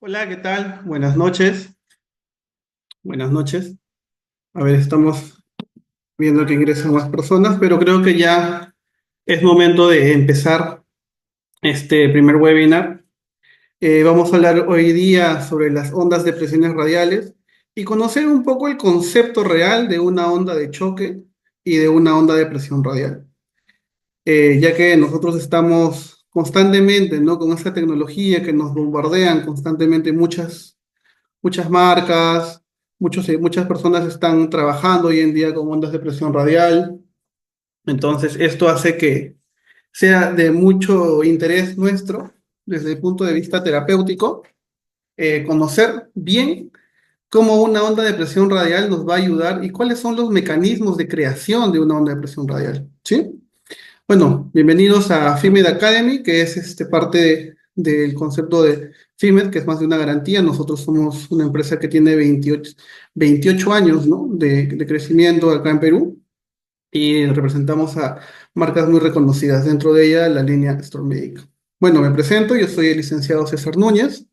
Hola, ¿qué tal? Buenas noches. Buenas noches. A ver, estamos viendo que ingresan más personas, pero creo que ya es momento de empezar este primer webinar. Vamos a hablar hoy día sobre las ondas de presiones radiales y conocer un poco el concepto real de una onda de choque y de una onda de presión radial. Ya que nosotros estamos constantemente, ¿no? Con esta tecnología que nos bombardean constantemente muchas marcas, muchas personas están trabajando hoy en día con ondas de presión radial. Entonces, esto hace que sea de mucho interés nuestro, desde el punto de vista terapéutico, conocer bien cómo una onda de presión radial nos va a ayudar y cuáles son los mecanismos de creación de una onda de presión radial. ¿Sí? Bueno, bienvenidos a FIMED Academy, que es del concepto de FIMED, que es más de una garantía. Nosotros somos una empresa que tiene 28 años, ¿no? de crecimiento acá en Perú y representamos a marcas muy reconocidas, dentro de ella la línea Storm Médica. Bueno, me presento, yo soy el licenciado César Núñez,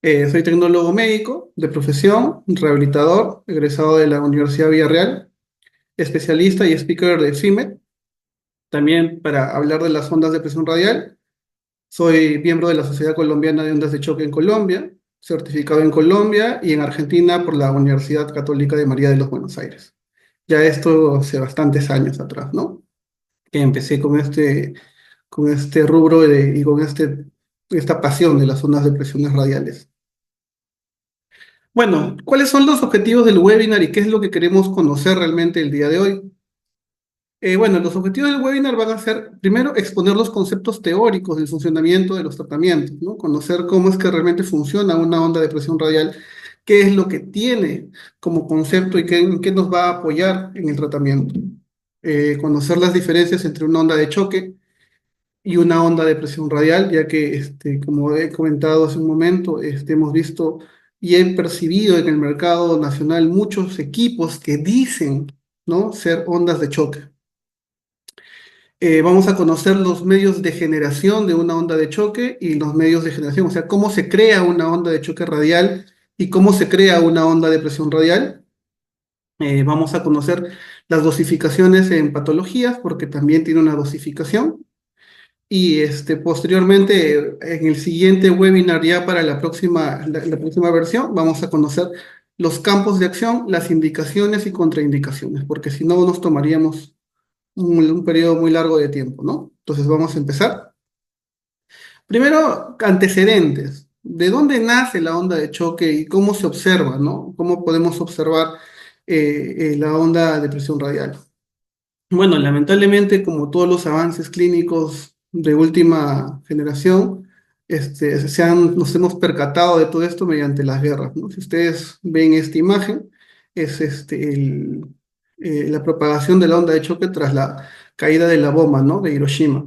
soy tecnólogo médico de profesión, rehabilitador, egresado de la Universidad Villarreal, especialista y speaker de FIMED. También para hablar de las ondas de presión radial, soy miembro de la Sociedad Colombiana de Ondas de Choque en Colombia, certificado en Colombia y en Argentina por la Universidad Católica de María de los Buenos Aires. Ya esto hace bastantes años atrás, ¿no? Que empecé con este rubro y con esta pasión de las ondas de presiones radiales. Bueno, ¿cuáles son los objetivos del webinar y qué es lo que queremos conocer realmente el día de hoy? Bueno, los objetivos del webinar van a ser, primero, exponer los conceptos teóricos del funcionamiento de los tratamientos, ¿no? Conocer cómo es que realmente funciona una onda de presión radial, qué es lo que tiene como concepto y en qué nos va a apoyar en el tratamiento. Conocer las diferencias entre una onda de choque y una onda de presión radial, ya que, como he comentado hace un momento, hemos visto y he percibido en el mercado nacional muchos equipos que dicen, ¿no? ser ondas de choque. Vamos a conocer los medios de generación de una onda de choque y los medios de generación, o sea, cómo se crea una onda de choque radial y cómo se crea una onda de presión radial. Vamos a conocer las dosificaciones en patologías, porque también tiene una dosificación. Y posteriormente, en el siguiente webinar, ya para la próxima versión, vamos a conocer los campos de acción, las indicaciones y contraindicaciones, porque si no nos tomaríamos un periodo muy largo de tiempo, ¿no? Entonces vamos a empezar. Primero, antecedentes. ¿De dónde nace la onda de choque y cómo se observa, ¿no? ¿Cómo podemos observar la onda de presión radial? Bueno, lamentablemente, como todos los avances clínicos de última generación, nos hemos percatado de todo esto mediante las guerras, ¿no? Si ustedes ven esta imagen, es la propagación de la onda de choque tras la caída de la bomba, ¿no? De Hiroshima.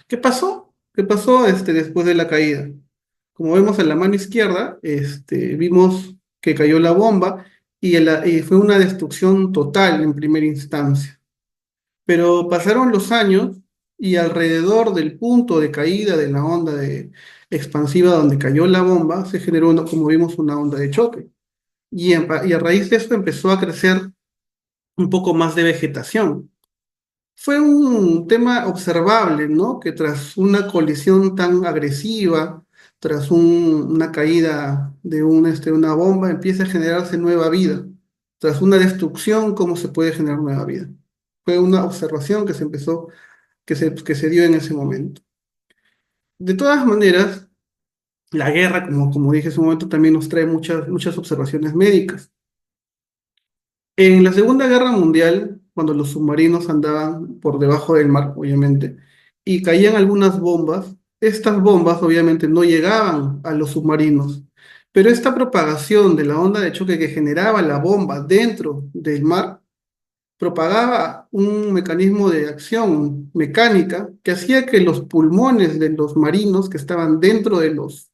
¿Qué pasó? ¿Qué pasó después de la caída? Como vemos en la mano izquierda, vimos que cayó la bomba y fue una destrucción total en primera instancia. Pero pasaron los años y alrededor del punto de caída de la expansiva donde cayó la bomba, se generó, como vimos, una onda de choque. Y a raíz de eso empezó a crecer un poco más de vegetación. Fue un tema observable, ¿no? Que tras una colisión tan agresiva, tras una caída de una bomba, empieza a generarse nueva vida. Tras una destrucción, ¿cómo se puede generar nueva vida? Fue una observación que se dio en ese momento. De todas maneras, la guerra, como dije hace un momento, también nos trae muchas observaciones médicas. En la Segunda Guerra Mundial, cuando los submarinos andaban por debajo del mar, obviamente, y caían algunas bombas, estas bombas obviamente no llegaban a los submarinos, pero esta propagación de la onda de choque que generaba la bomba dentro del mar propagaba un mecanismo de acción mecánica que hacía que los pulmones de los marinos que estaban dentro de los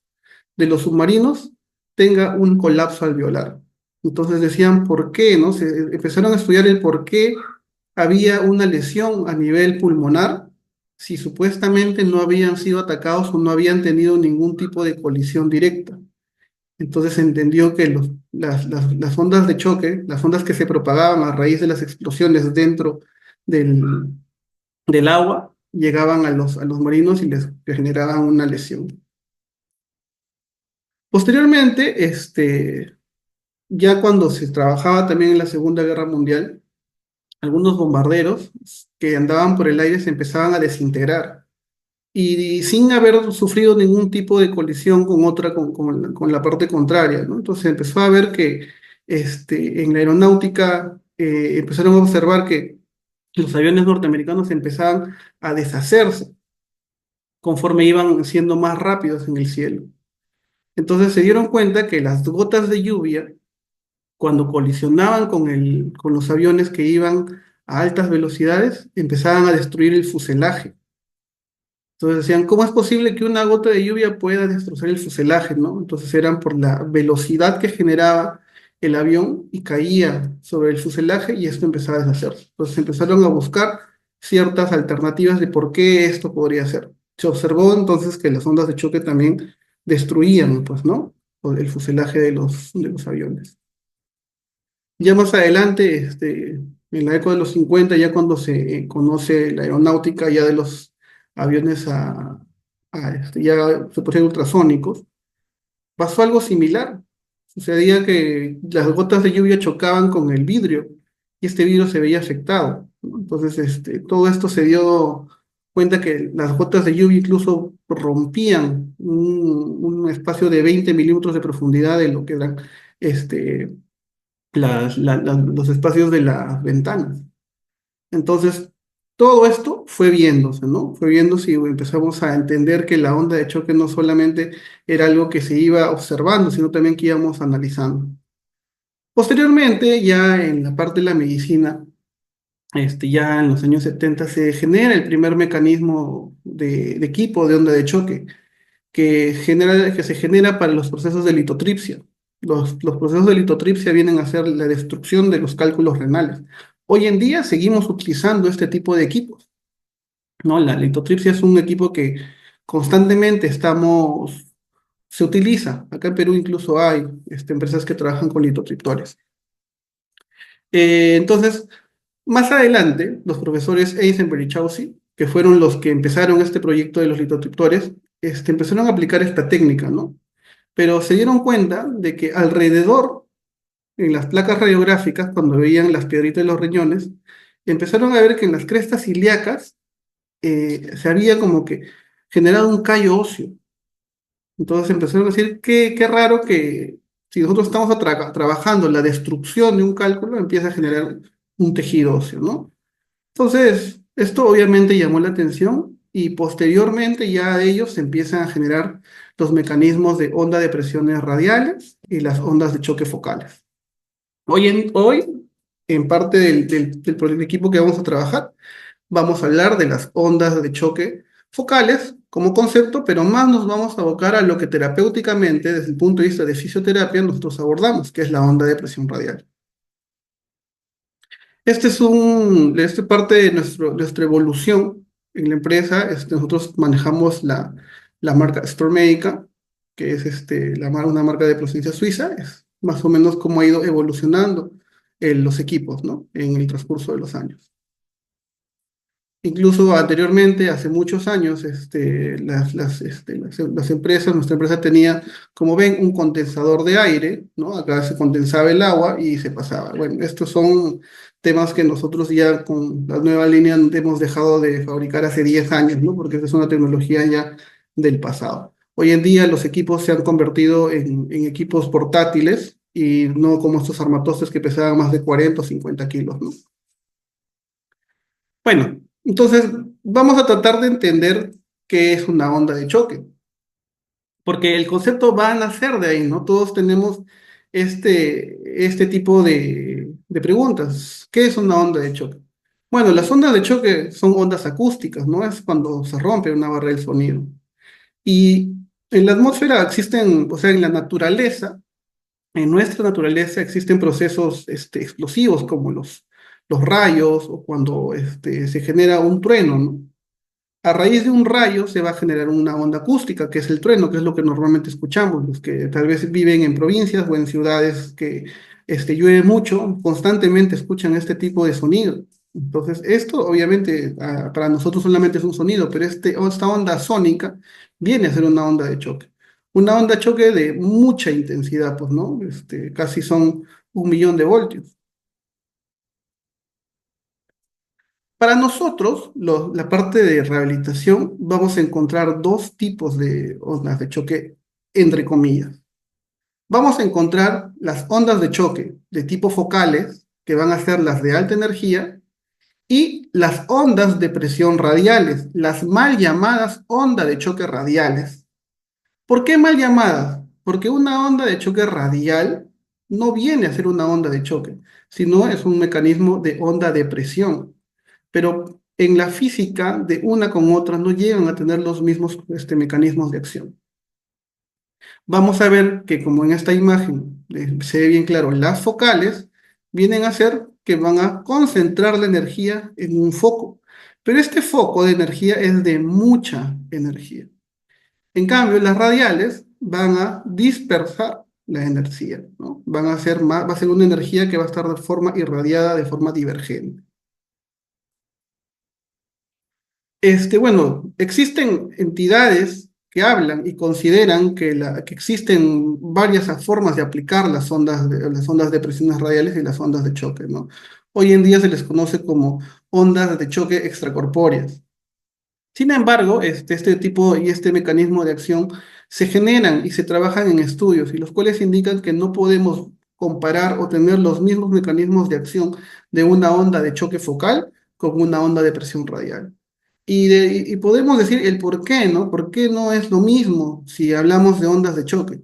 submarinos tenga un colapso alveolar. Entonces decían por qué, ¿no? Empezaron a estudiar el por qué había una lesión a nivel pulmonar si supuestamente no habían sido atacados o no habían tenido ningún tipo de colisión directa. Entonces se entendió que las ondas de choque, las ondas que se propagaban a raíz de las explosiones dentro del, del agua, llegaban a los marinos y les generaban una lesión. Posteriormente, ya cuando se trabajaba también en la Segunda Guerra Mundial, algunos bombarderos que andaban por el aire se empezaban a desintegrar y sin haber sufrido ningún tipo de colisión con otra, con la parte contraria, ¿no? Entonces empezó a ver que en la aeronáutica empezaron a observar que los aviones norteamericanos empezaban a deshacerse conforme iban siendo más rápidos en el cielo. Entonces se dieron cuenta que las gotas de lluvia, cuando colisionaban con los aviones que iban a altas velocidades, empezaban a destruir el fuselaje. Entonces decían, ¿cómo es posible que una gota de lluvia pueda destrozar el fuselaje, ¿no? Entonces eran por la velocidad que generaba el avión y caía sobre el fuselaje y esto empezaba a deshacerse. Entonces empezaron a buscar ciertas alternativas de por qué esto podría ser. Se observó entonces que las ondas de choque también destruían, pues, ¿no? El fuselaje de los aviones. Ya más adelante, en la década de los 50 ya cuando se conoce la aeronáutica ya de los aviones ya se puede decir ultrasónicos, pasó algo similar. Sucedía que las gotas de lluvia chocaban con el vidrio y este vidrio se veía afectado, ¿no? Entonces, todo esto se dio cuenta que las gotas de lluvia incluso rompían un espacio de 20 milímetros de profundidad de lo que eran este, los espacios de las ventanas. Entonces, todo esto fue viéndose, ¿no? Fue viéndose y empezamos a entender que la onda de choque no solamente era algo que se iba observando, sino también que íbamos analizando. Posteriormente, ya en la parte de la medicina, ya en los años 70 se genera el primer mecanismo de equipo de onda de choque que se genera para los procesos de litotripsia. Los procesos de litotripsia vienen a ser la destrucción de los cálculos renales. Hoy en día seguimos utilizando este tipo de equipos, ¿no? La litotripsia es un equipo que constantemente se utiliza. Acá en Perú incluso hay empresas que trabajan con litotriptores. Entonces, más adelante, los profesores Eisenberg y Chaucy, que fueron los que empezaron este proyecto de los litotriptores, empezaron a aplicar esta técnica, ¿no? Pero se dieron cuenta de que alrededor, en las placas radiográficas, cuando veían las piedritas de los riñones, empezaron a ver que en las crestas ilíacas se había como que generado un callo óseo. Entonces empezaron a decir, qué raro que si nosotros estamos trabajando la destrucción de un cálculo, empieza a generar un tejido óseo, ¿no? Entonces, esto obviamente llamó la atención y posteriormente ya de ellos se empiezan a generar los mecanismos de onda de presiones radiales y las ondas de choque focales. Hoy, en parte del equipo que vamos a trabajar, vamos a hablar de las ondas de choque focales como concepto, pero más nos vamos a abocar a lo que terapéuticamente, desde el punto de vista de fisioterapia, nosotros abordamos, que es la onda de presión radial. Esta es parte de nuestra evolución en la empresa. Nosotros manejamos la marca Store Médica, que es una marca de procedencia suiza. Es más o menos cómo ha ido evolucionando los equipos, ¿no? En el transcurso de los años. Incluso anteriormente, hace muchos años, las empresas, nuestra empresa tenía, como ven, un condensador de aire, ¿no? Acá se condensaba el agua y se pasaba. Bueno, estos son temas que nosotros ya con la nueva línea hemos dejado de fabricar hace 10 años, ¿no? Porque esta es una tecnología ya del pasado. Hoy en día los equipos se han convertido en equipos portátiles y no como estos armatostes que pesaban más de 40 o 50 kilos, ¿no? Bueno, entonces vamos a tratar de entender qué es una onda de choque, porque el concepto va a nacer de ahí, ¿no? Todos tenemos este tipo de preguntas. ¿Qué es una onda de choque? Bueno, las ondas de choque son ondas acústicas, ¿no? Es cuando se rompe una barrera del sonido. Y en la atmósfera existen, o sea, en la naturaleza, en nuestra naturaleza existen procesos explosivos como los rayos o cuando se genera un trueno, ¿no? A raíz de un rayo se va a generar una onda acústica, que es el trueno, que es lo que normalmente escuchamos, los que tal vez viven en provincias o en ciudades que llueve mucho, constantemente escuchan este tipo de sonido. Entonces, esto obviamente para nosotros solamente es un sonido, pero esta onda sónica viene a ser una onda de choque. Una onda de choque de mucha intensidad, pues, ¿no? Casi son 1 millón de voltios. Para nosotros, la parte de rehabilitación, vamos a encontrar dos tipos de ondas de choque, entre comillas. Vamos a encontrar las ondas de choque de tipo focales, que van a ser las de alta energía, y las ondas de presión radiales, las mal llamadas ondas de choque radiales. ¿Por qué mal llamadas? Porque una onda de choque radial no viene a ser una onda de choque, sino es un mecanismo de onda de presión, pero en la física de una con otra no llegan a tener los mismos mecanismos de acción. Vamos a ver que como en esta imagen se ve bien claro, las focales vienen a ser que van a concentrar la energía en un foco, pero este foco de energía es de mucha energía. En cambio, las radiales van a dispersar la energía, ¿no? Van a ser más, va a ser una energía que va a estar de forma irradiada, de forma divergente. Bueno, existen entidades que hablan y consideran que existen varias formas de aplicar las ondas de presiones radiales y las ondas de choque, ¿no? Hoy en día se les conoce como ondas de choque extracorpóreas. Sin embargo, este tipo y este mecanismo de acción se generan y se trabajan en estudios, y los cuales indican que no podemos comparar o tener los mismos mecanismos de acción de una onda de choque focal con una onda de presión radial. Y podemos decir el por qué, ¿no? ¿Por qué no es lo mismo si hablamos de ondas de choque?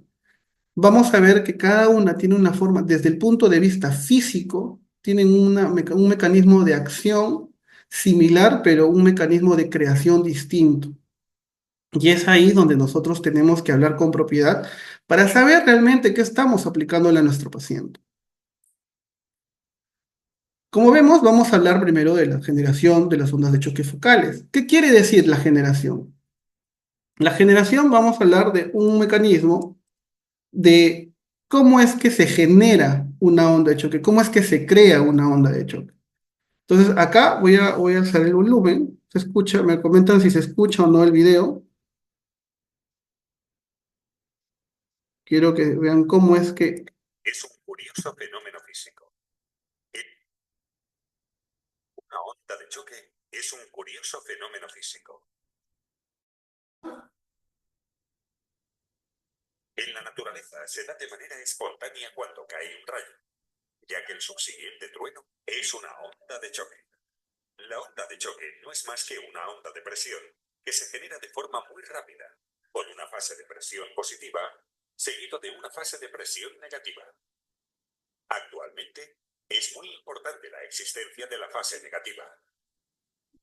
Vamos a ver que cada una tiene una forma, desde el punto de vista físico, tienen un mecanismo de acción similar, pero un mecanismo de creación distinto. Y es ahí donde nosotros tenemos que hablar con propiedad para saber realmente qué estamos aplicándole a nuestro paciente. Como vemos, vamos a hablar primero de la generación de las ondas de choque focales. ¿Qué quiere decir la generación? La generación, vamos a hablar de un mecanismo de cómo es que se genera una onda de choque, cómo es que se crea una onda de choque. Entonces, acá voy a alzar el volumen. ¿Se escucha? Me comentan si se escucha o no el video. Quiero que vean cómo es que... Es un curioso fenómeno físico. Una onda de choque es un curioso fenómeno físico. En la naturaleza se da de manera espontánea cuando cae un rayo, ya que el subsiguiente trueno es una onda de choque. La onda de choque no es más que una onda de presión que se genera de forma muy rápida, con una fase de presión positiva seguido de una fase de presión negativa. Actualmente, es muy importante la existencia de la fase negativa.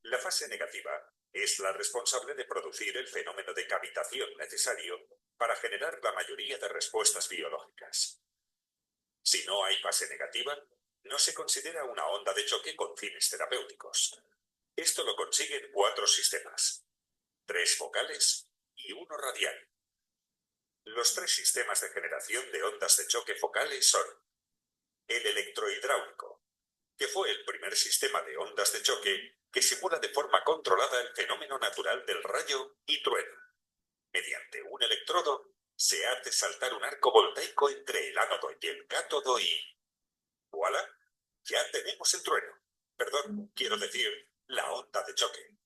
La fase negativa es la responsable de producir el fenómeno de cavitación necesario para generar la mayoría de respuestas biológicas. Si no hay fase negativa, no se considera una onda de choque con fines terapéuticos. Esto lo consiguen 4 sistemas, 3 focales y 1 radial. Los 3 sistemas de generación de ondas de choque focales son el electrohidráulico, que fue el primer sistema de ondas de choque que simula de forma controlada el fenómeno natural del rayo y trueno. Mediante un electrodo, se hace saltar un arco voltaico entre el ánodo y el cátodo y... ¡Voilà! Ya tenemos el trueno. Perdón, quiero decir, la onda de choque.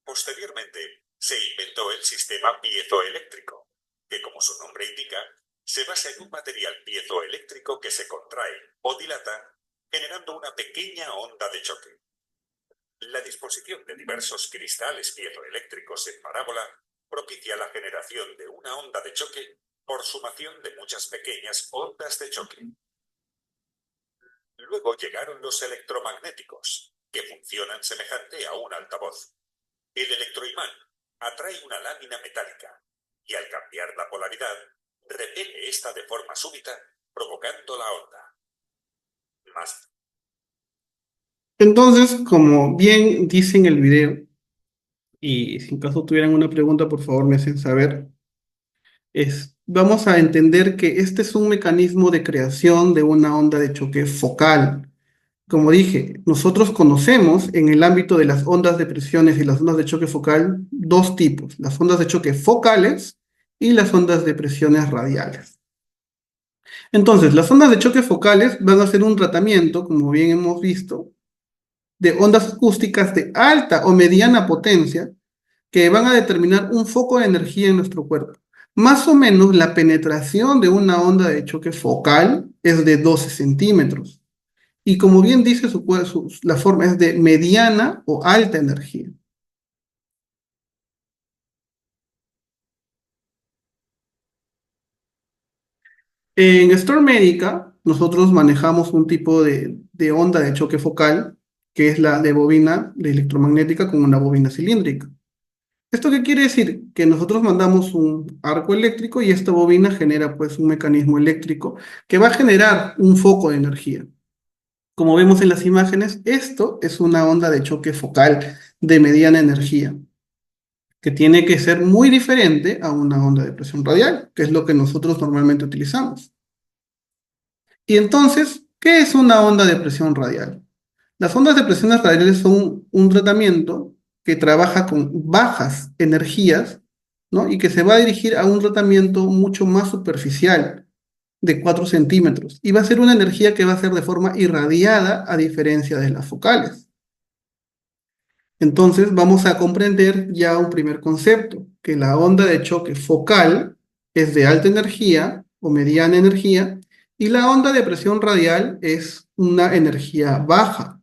Posteriormente, se inventó el sistema piezoeléctrico, que como su nombre indica, se basa en un material piezoeléctrico que se contrae o dilata, generando una pequeña onda de choque. La disposición de diversos cristales piezoeléctricos en parábola propicia la generación de una onda de choque por sumación de muchas pequeñas ondas de choque. Luego llegaron los electromagnéticos, que funcionan semejante a un altavoz. El electroimán atrae una lámina metálica y al cambiar la polaridad, repele esta de forma súbita, provocando la onda. Más. Entonces, como bien dice en el video, y si en caso tuvieran una pregunta, por favor me hacen saber. Vamos a entender que este es un mecanismo de creación de una onda de choque focal. Como dije, nosotros conocemos en el ámbito de las ondas de presiones y las ondas de choque focal dos tipos, las ondas de choque focales y las ondas de presiones radiales. Entonces, las ondas de choque focales van a ser un tratamiento, como bien hemos visto, de ondas acústicas de alta o mediana potencia que van a determinar un foco de energía en nuestro cuerpo. Más o menos la penetración de una onda de choque focal es de 12 centímetros. Y como bien dice la forma es de mediana o alta energía. En Storm Médica, nosotros manejamos un tipo de onda de choque focal, que es la de bobina de electromagnética con una bobina cilíndrica. ¿Esto qué quiere decir? Que nosotros mandamos un arco eléctrico y esta bobina genera pues un mecanismo eléctrico que va a generar un foco de energía. Como vemos en las imágenes, esto es una onda de choque focal de mediana energía, que tiene que ser muy diferente a una onda de presión radial, que es lo que nosotros normalmente utilizamos. Y entonces, ¿qué es una onda de presión radial? Las ondas de presiones radiales son un tratamiento que trabaja con bajas energías, ¿no? Y que se va a dirigir a un tratamiento mucho más superficial, de 4 centímetros. Y va a ser una energía que va a ser de forma irradiada, a diferencia de las focales. Entonces vamos a comprender ya un primer concepto, que la onda de choque focal es de alta energía o mediana energía y la onda de presión radial es una energía baja.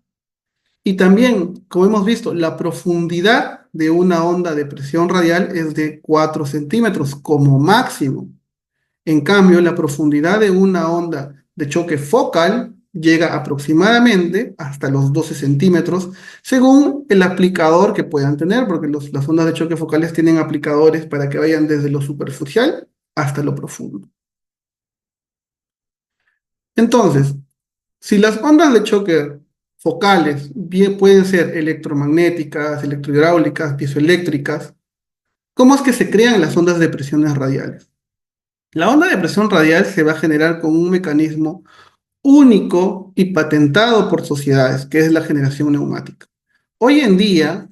Y también, como hemos visto, la profundidad de una onda de presión radial es de 4 centímetros como máximo. En cambio, la profundidad de una onda de choque focal llega aproximadamente hasta los 12 centímetros, según el aplicador que puedan tener, porque las ondas de choque focales tienen aplicadores para que vayan desde lo superficial hasta lo profundo. Entonces, si las ondas de choque focales bien pueden ser electromagnéticas, electrohidráulicas, piezoeléctricas, ¿cómo es que se crean las ondas de presiones radiales? La onda de presión radial se va a generar con un mecanismo único y patentado por sociedades, que es la generación neumática. Hoy en día,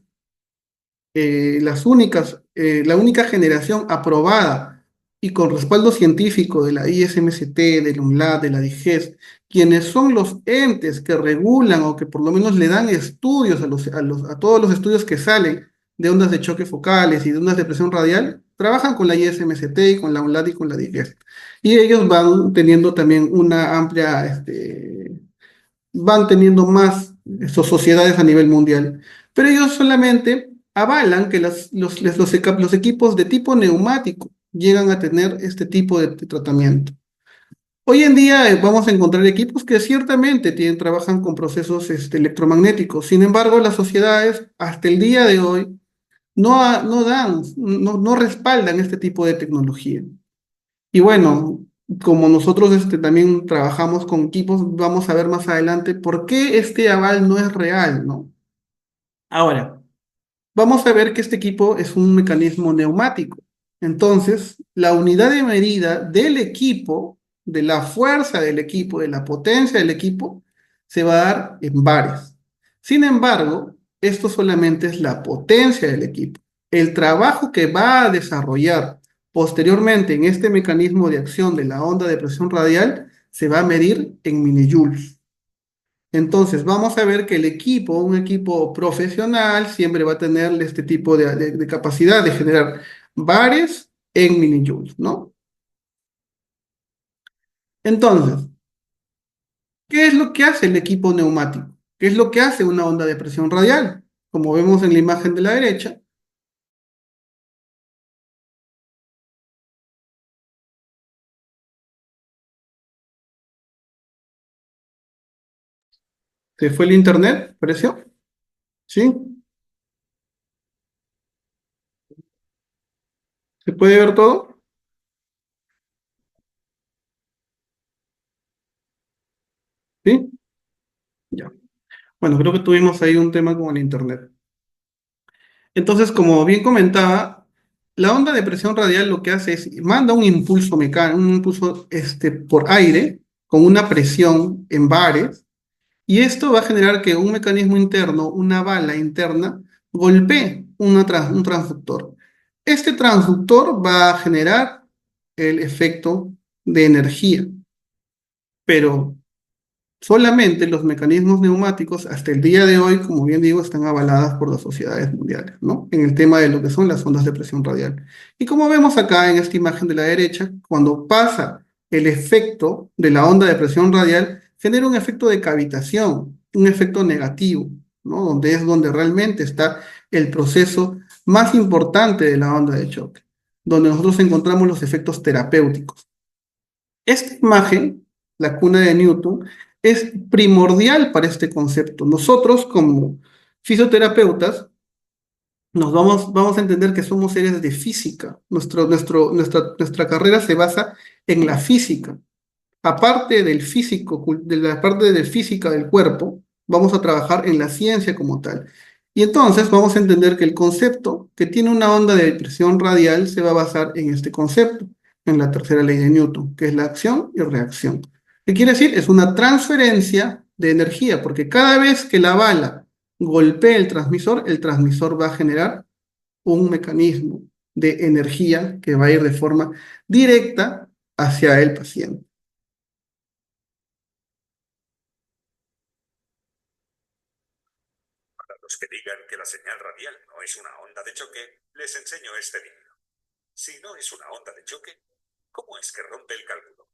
la única generación aprobada y con respaldo científico de la ISMCT, del UNLAD, de la DIGES, quienes son los entes que regulan o que por lo menos le dan estudios a todos los estudios que salen de ondas de choque focales y de ondas de presión radial, trabajan con la ISMCT y con la UNLAD y con la DIGES. Y ellos van teniendo también una amplia van teniendo más sociedades a nivel mundial. Pero ellos solamente avalan que los equipos de tipo neumático llegan a tener este tipo de tratamiento. Hoy en día vamos a encontrar equipos que ciertamente trabajan con procesos electromagnéticos. Sin embargo, las sociedades hasta el día de hoy no respaldan este tipo de tecnología. Y bueno, como nosotros también trabajamos con equipos, vamos a ver más adelante por qué este aval no es real, ¿no? Ahora, vamos a ver que este equipo es un mecanismo neumático. Entonces, la unidad de medida del equipo, de la fuerza del equipo, de la potencia del equipo, se va a dar en bares. Sin embargo, esto solamente es la potencia del equipo. El trabajo que va a desarrollar posteriormente en este mecanismo de acción de la onda de presión radial se va a medir en minijoules. Entonces, vamos a ver que un equipo profesional, siempre va a tener este tipo de capacidad de generar bares en minijoules, ¿no? Entonces, ¿qué es lo que hace el equipo neumático? ¿Qué es lo que hace una onda de presión radial? Como vemos en la imagen de la derecha, se fue el internet, ¿pareció? ¿Sí? ¿Se puede ver todo? ¿Sí? Ya. Bueno, creo que tuvimos ahí un tema con el internet. Entonces, como bien comentaba, la onda de presión radial lo que hace es manda un impulso mecánico, un impulso por aire con una presión en bares, y esto va a generar que un mecanismo interno, una bala interna, golpee un transductor. Este transductor va a generar el efecto de energía, pero solamente los mecanismos neumáticos, hasta el día de hoy, como bien digo, están avaladas por las sociedades mundiales, ¿no? En el tema de lo que son las ondas de presión radial. Y como vemos acá en esta imagen de la derecha, cuando pasa el efecto de la onda de presión radial, genera un efecto de cavitación, un efecto negativo, ¿no? Donde realmente está el proceso más importante de la onda de choque, donde nosotros encontramos los efectos terapéuticos. Esta imagen, la cuna de Newton, es primordial para este concepto. Nosotros, como fisioterapeutas, vamos a entender que somos seres de física. Nuestra carrera se basa en la física. Aparte del físico, de la parte de física del cuerpo, vamos a trabajar en la ciencia como tal. Y entonces vamos a entender que el concepto que tiene una onda de presión radial se va a basar en este concepto, en la tercera ley de Newton, que es la acción y reacción. ¿Qué quiere decir? Es una transferencia de energía, porque cada vez que la bala golpee el transmisor va a generar un mecanismo de energía que va a ir de forma directa hacia el paciente. Para los que digan que la señal radial no es una onda de choque, les enseño este vídeo. Si no es una onda de choque, ¿cómo es que rompe el cálculo?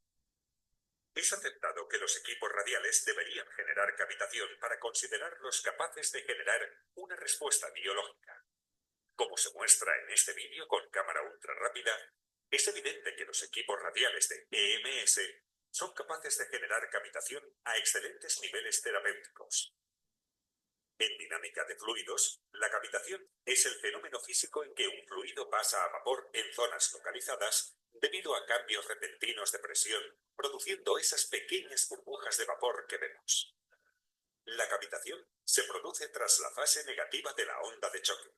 Es aceptado que los equipos radiales deberían generar cavitación para considerarlos capaces de generar una respuesta biológica. Como se muestra en este vídeo con cámara ultra rápida, es evidente que los equipos radiales de EMS son capaces de generar cavitación a excelentes niveles terapéuticos. En dinámica de fluidos, la cavitación es el fenómeno físico en que un fluido pasa a vapor en zonas localizadas debido a cambios repentinos de presión, produciendo esas pequeñas burbujas de vapor que vemos. La cavitación se produce tras la fase negativa de la onda de choque,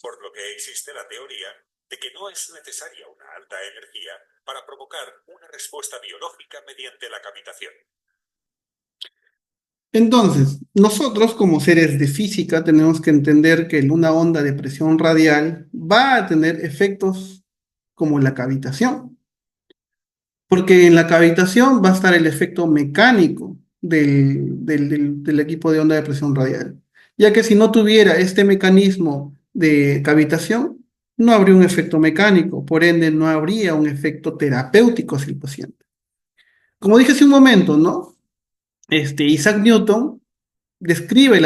por lo que existe la teoría de que no es necesaria una alta energía para provocar una respuesta biológica mediante la cavitación. Entonces, nosotros como seres de física tenemos que entender que una onda de presión radial va a tener efectos como la cavitación, porque en la cavitación va a estar el efecto mecánico del equipo de onda de presión radial, ya que si no tuviera este mecanismo de cavitación, no habría un efecto mecánico, por ende no habría un efecto terapéutico hacia el paciente. Como dije hace un momento, ¿no? Isaac Newton describe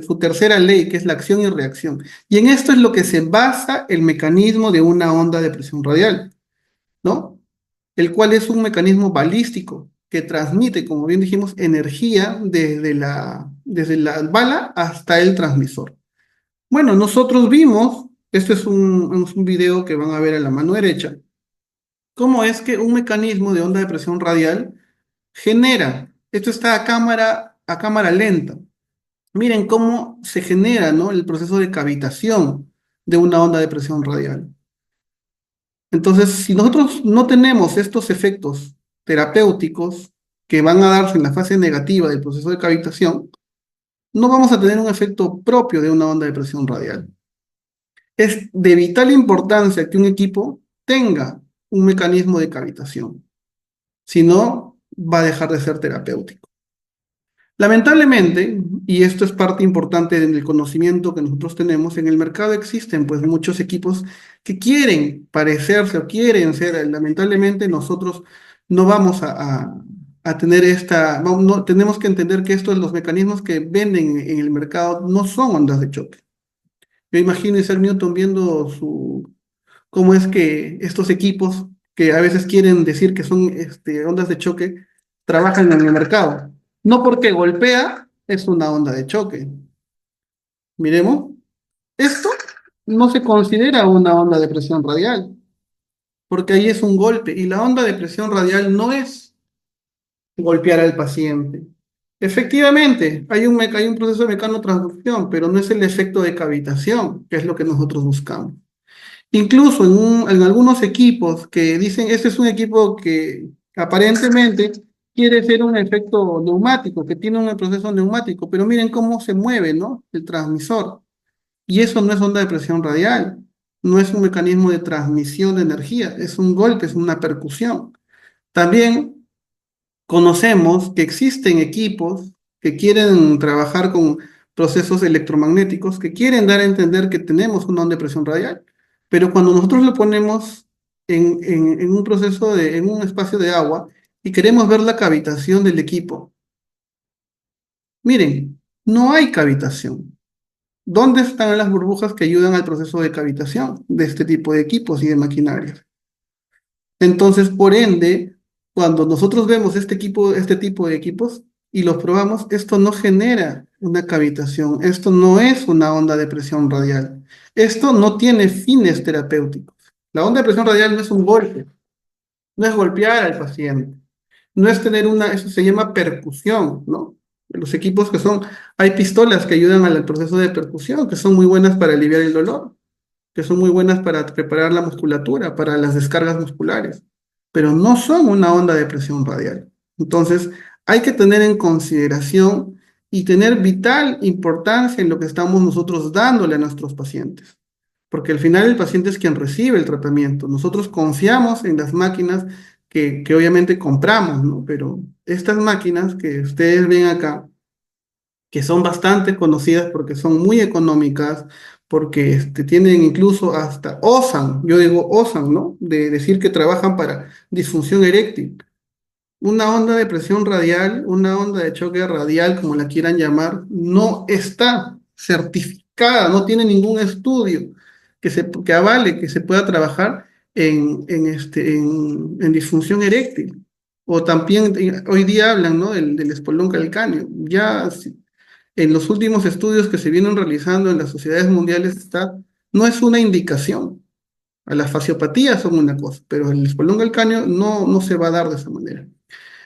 su tercera ley, que es la acción y reacción. Y en esto es lo que se basa el mecanismo de una onda de presión radial, ¿no? El cual es un mecanismo balístico que transmite, como bien dijimos, energía desde la bala hasta el transmisor. Bueno, nosotros vimos, este es un video que van a ver a la mano derecha, cómo es que un mecanismo de onda de presión radial genera, esto está a cámara lenta. Miren cómo se genera, ¿no? El proceso de cavitación de una onda de presión radial. Entonces, si nosotros no tenemos estos efectos terapéuticos que van a darse en la fase negativa del proceso de cavitación, no vamos a tener un efecto propio de una onda de presión radial. Es de vital importancia que un equipo tenga un mecanismo de cavitación. Si no, va a dejar de ser terapéutico. Lamentablemente, y esto es parte importante del conocimiento que nosotros tenemos, en el mercado existen pues muchos equipos que quieren parecerse o quieren ser, lamentablemente nosotros no vamos a tener tenemos que entender que estos, los mecanismos que venden en el mercado no son ondas de choque. Yo imagino Isaac Newton viendo cómo es que estos equipos que a veces quieren decir que son ondas de choque, trabajan en el mercado. No porque golpea es una onda de choque. Miremos, esto no se considera una onda de presión radial, porque ahí es un golpe, y la onda de presión radial no es golpear al paciente. Efectivamente, hay un proceso de mecanotransducción, pero no es el efecto de cavitación, que es lo que nosotros buscamos. Incluso en algunos equipos que dicen, este es un equipo que aparentemente quiere ser un efecto neumático, que tiene un proceso neumático, pero miren cómo se mueve, ¿no? El transmisor. Y eso no es onda de presión radial, no es un mecanismo de transmisión de energía, es un golpe, es una percusión. También conocemos que existen equipos que quieren trabajar con procesos electromagnéticos, que quieren dar a entender que tenemos una onda de presión radial, pero cuando nosotros lo ponemos en un proceso en un espacio de agua y queremos ver la cavitación del equipo, miren, no hay cavitación. ¿Dónde están las burbujas que ayudan al proceso de cavitación de este tipo de equipos y de maquinarias? Entonces, por ende, cuando nosotros vemos este tipo de equipos y los probamos, esto no genera una cavitación, esto no es una onda de presión radial, esto no tiene fines terapéuticos. La onda de presión radial no es un golpe, no es golpear al paciente, no es tener eso se llama percusión, ¿no? Los equipos hay pistolas que ayudan al proceso de percusión, que son muy buenas para aliviar el dolor, que son muy buenas para preparar la musculatura, para las descargas musculares, pero no son una onda de presión radial. Entonces, hay que tener en consideración y tener vital importancia en lo que estamos nosotros dándole a nuestros pacientes, porque al final el paciente es quien recibe el tratamiento. Nosotros confiamos en las máquinas que obviamente compramos, ¿no? Pero estas máquinas que ustedes ven acá, que son bastante conocidas porque son muy económicas, porque tienen incluso hasta, osan, yo digo osan, ¿no? De decir que trabajan para disfunción eréctil. Una onda de presión radial, una onda de choque radial, como la quieran llamar, no está certificada, no tiene ningún estudio que avale que se pueda trabajar en disfunción eréctil. O también hoy día hablan, ¿no? Del espolón calcáneo. Ya en los últimos estudios que se vienen realizando en las sociedades mundiales no es una indicación. A las fasiopatías son una cosa, pero el espolón calcáneo no se va a dar de esa manera.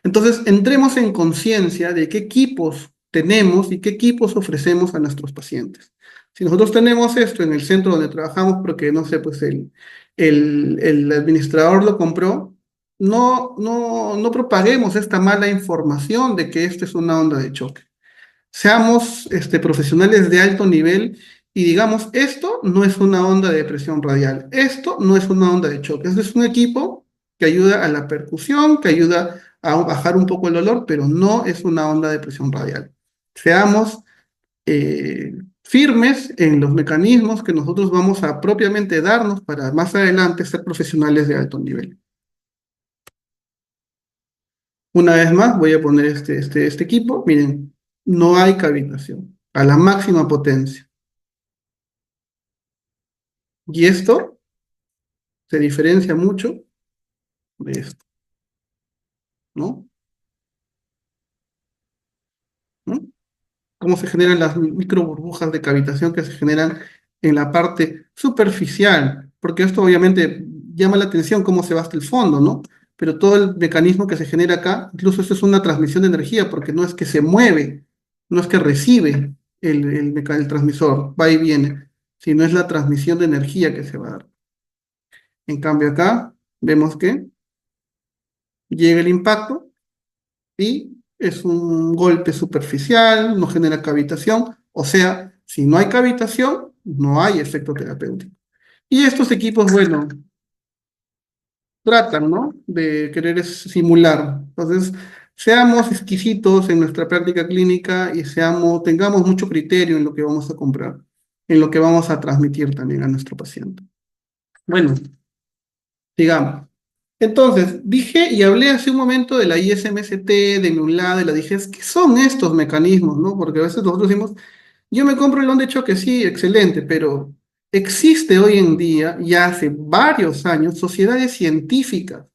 Entonces, entremos en conciencia de qué equipos tenemos y qué equipos ofrecemos a nuestros pacientes. Si nosotros tenemos esto en el centro donde trabajamos, porque no sé, pues el administrador lo compró, no propaguemos esta mala información de que esta es una onda de choque. Seamos profesionales de alto nivel y digamos, esto no es una onda de presión radial, esto no es una onda de choque, este es un equipo que ayuda a la percusión, que ayuda a bajar un poco el dolor, pero no es una onda de presión radial. Seamos firmes en los mecanismos que nosotros vamos a propiamente darnos para más adelante ser profesionales de alto nivel. Una vez más, voy a poner este equipo. Miren, no hay cavitación a la máxima potencia. Y esto se diferencia mucho de esto, ¿no? ¿No? Cómo se generan las micro burbujas de cavitación que se generan en la parte superficial, porque esto obviamente llama la atención cómo se va hasta el fondo, ¿no? Pero todo el mecanismo que se genera acá, incluso esto es una transmisión de energía, porque no es que se mueve, no es que recibe el transmisor, va y viene, sino es la transmisión de energía que se va a dar. En cambio acá vemos que llega el impacto y es un golpe superficial, no genera cavitación, o sea, si no hay cavitación, no hay efecto terapéutico. Y estos equipos, bueno, tratan, ¿no? De querer simular. Entonces, seamos exquisitos en nuestra práctica clínica y tengamos mucho criterio en lo que vamos a comprar, en lo que vamos a transmitir también a nuestro paciente. Bueno, sigamos. Entonces, dije y hablé hace un momento de la ISMST, de NULA, de la DIGES. ¿Qué son estos mecanismos, no? Porque a veces nosotros decimos, yo me compro el on de choque, sí, excelente, pero existe hoy en día, ya hace varios años, sociedades científicas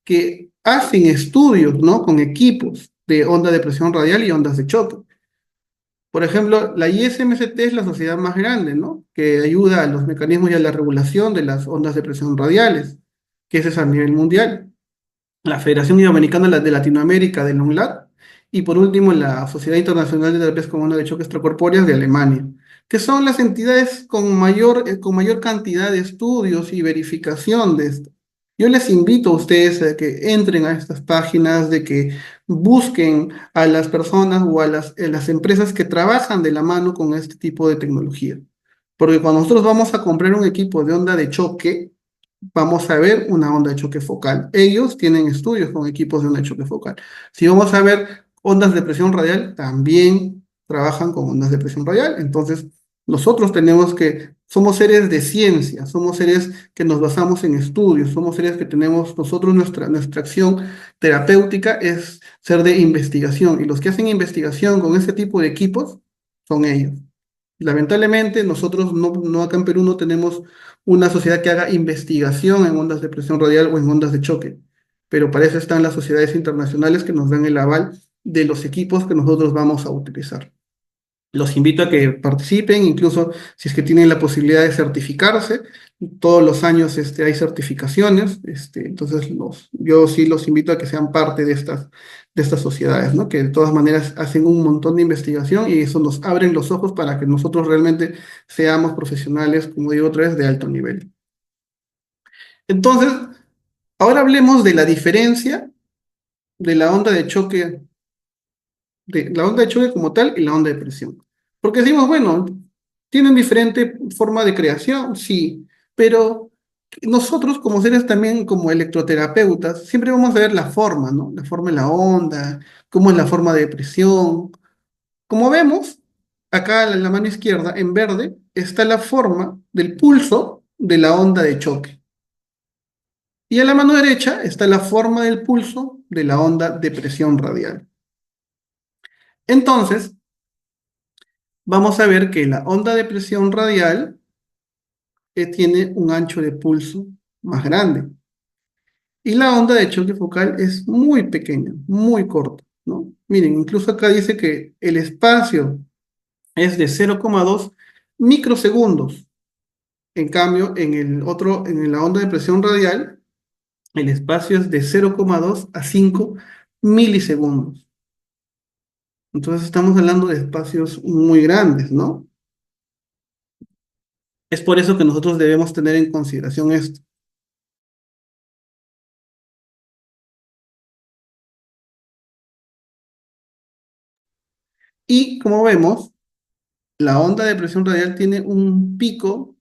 que hacen estudios, ¿no? Con equipos de onda de presión radial y ondas de choque. Por ejemplo, la ISMST es la sociedad más grande, ¿no? Que ayuda a los mecanismos y a la regulación de las ondas de presión radiales, que ese es a nivel mundial. La Federación Iberoamericana de Latinoamérica, del NUNLAT, y por último la Sociedad Internacional de Terapias con Onda de Choque Extracorpóreas de Alemania, que son las entidades con mayor cantidad de estudios y verificación de esto. Yo les invito a ustedes a que entren a estas páginas, de que busquen a las personas o a las empresas que trabajan de la mano con este tipo de tecnología. Porque cuando nosotros vamos a comprar un equipo de onda de choque, vamos a ver una onda de choque focal. Ellos tienen estudios con equipos de onda de choque focal. Si vamos a ver ondas de presión radial, también trabajan con ondas de presión radial. Entonces, nosotros somos seres de ciencia, somos seres que nos basamos en estudios, somos seres que tenemos, nosotros nuestra acción terapéutica es ser de investigación. Y los que hacen investigación con ese tipo de equipos son ellos. Lamentablemente, nosotros no acá en Perú no tenemos una sociedad que haga investigación en ondas de presión radial o en ondas de choque, pero para eso están las sociedades internacionales que nos dan el aval de los equipos que nosotros vamos a utilizar. Los invito a que participen, incluso si es que tienen la posibilidad de certificarse. Todos los años hay certificaciones, entonces yo sí los invito a que sean parte de estas sociedades, ¿no? Que de todas maneras hacen un montón de investigación y eso nos abren los ojos para que nosotros realmente seamos profesionales, como digo otra vez, de alto nivel. Entonces, ahora hablemos de la diferencia de la onda de choque la onda de choque como tal y la onda de presión. Porque decimos, bueno, tienen diferente forma de creación, sí, pero nosotros como seres también, como electroterapeutas, siempre vamos a ver la forma, ¿no? La forma de la onda, cómo es la forma de presión. Como vemos, acá en la mano izquierda, en verde, está la forma del pulso de la onda de choque. Y a la mano derecha está la forma del pulso de la onda de presión radial. Entonces, vamos a ver que la onda de presión radial tiene un ancho de pulso más grande y la onda de choque focal es muy pequeña, muy corta, ¿no? Miren, incluso acá dice que el espacio es de 0,2 microsegundos. En cambio, en la onda de presión radial, el espacio es de 0,2 a 5 milisegundos. Entonces estamos hablando de espacios muy grandes, ¿no? Es por eso que nosotros debemos tener en consideración esto. Y como vemos, la onda de presión radial tiene un pico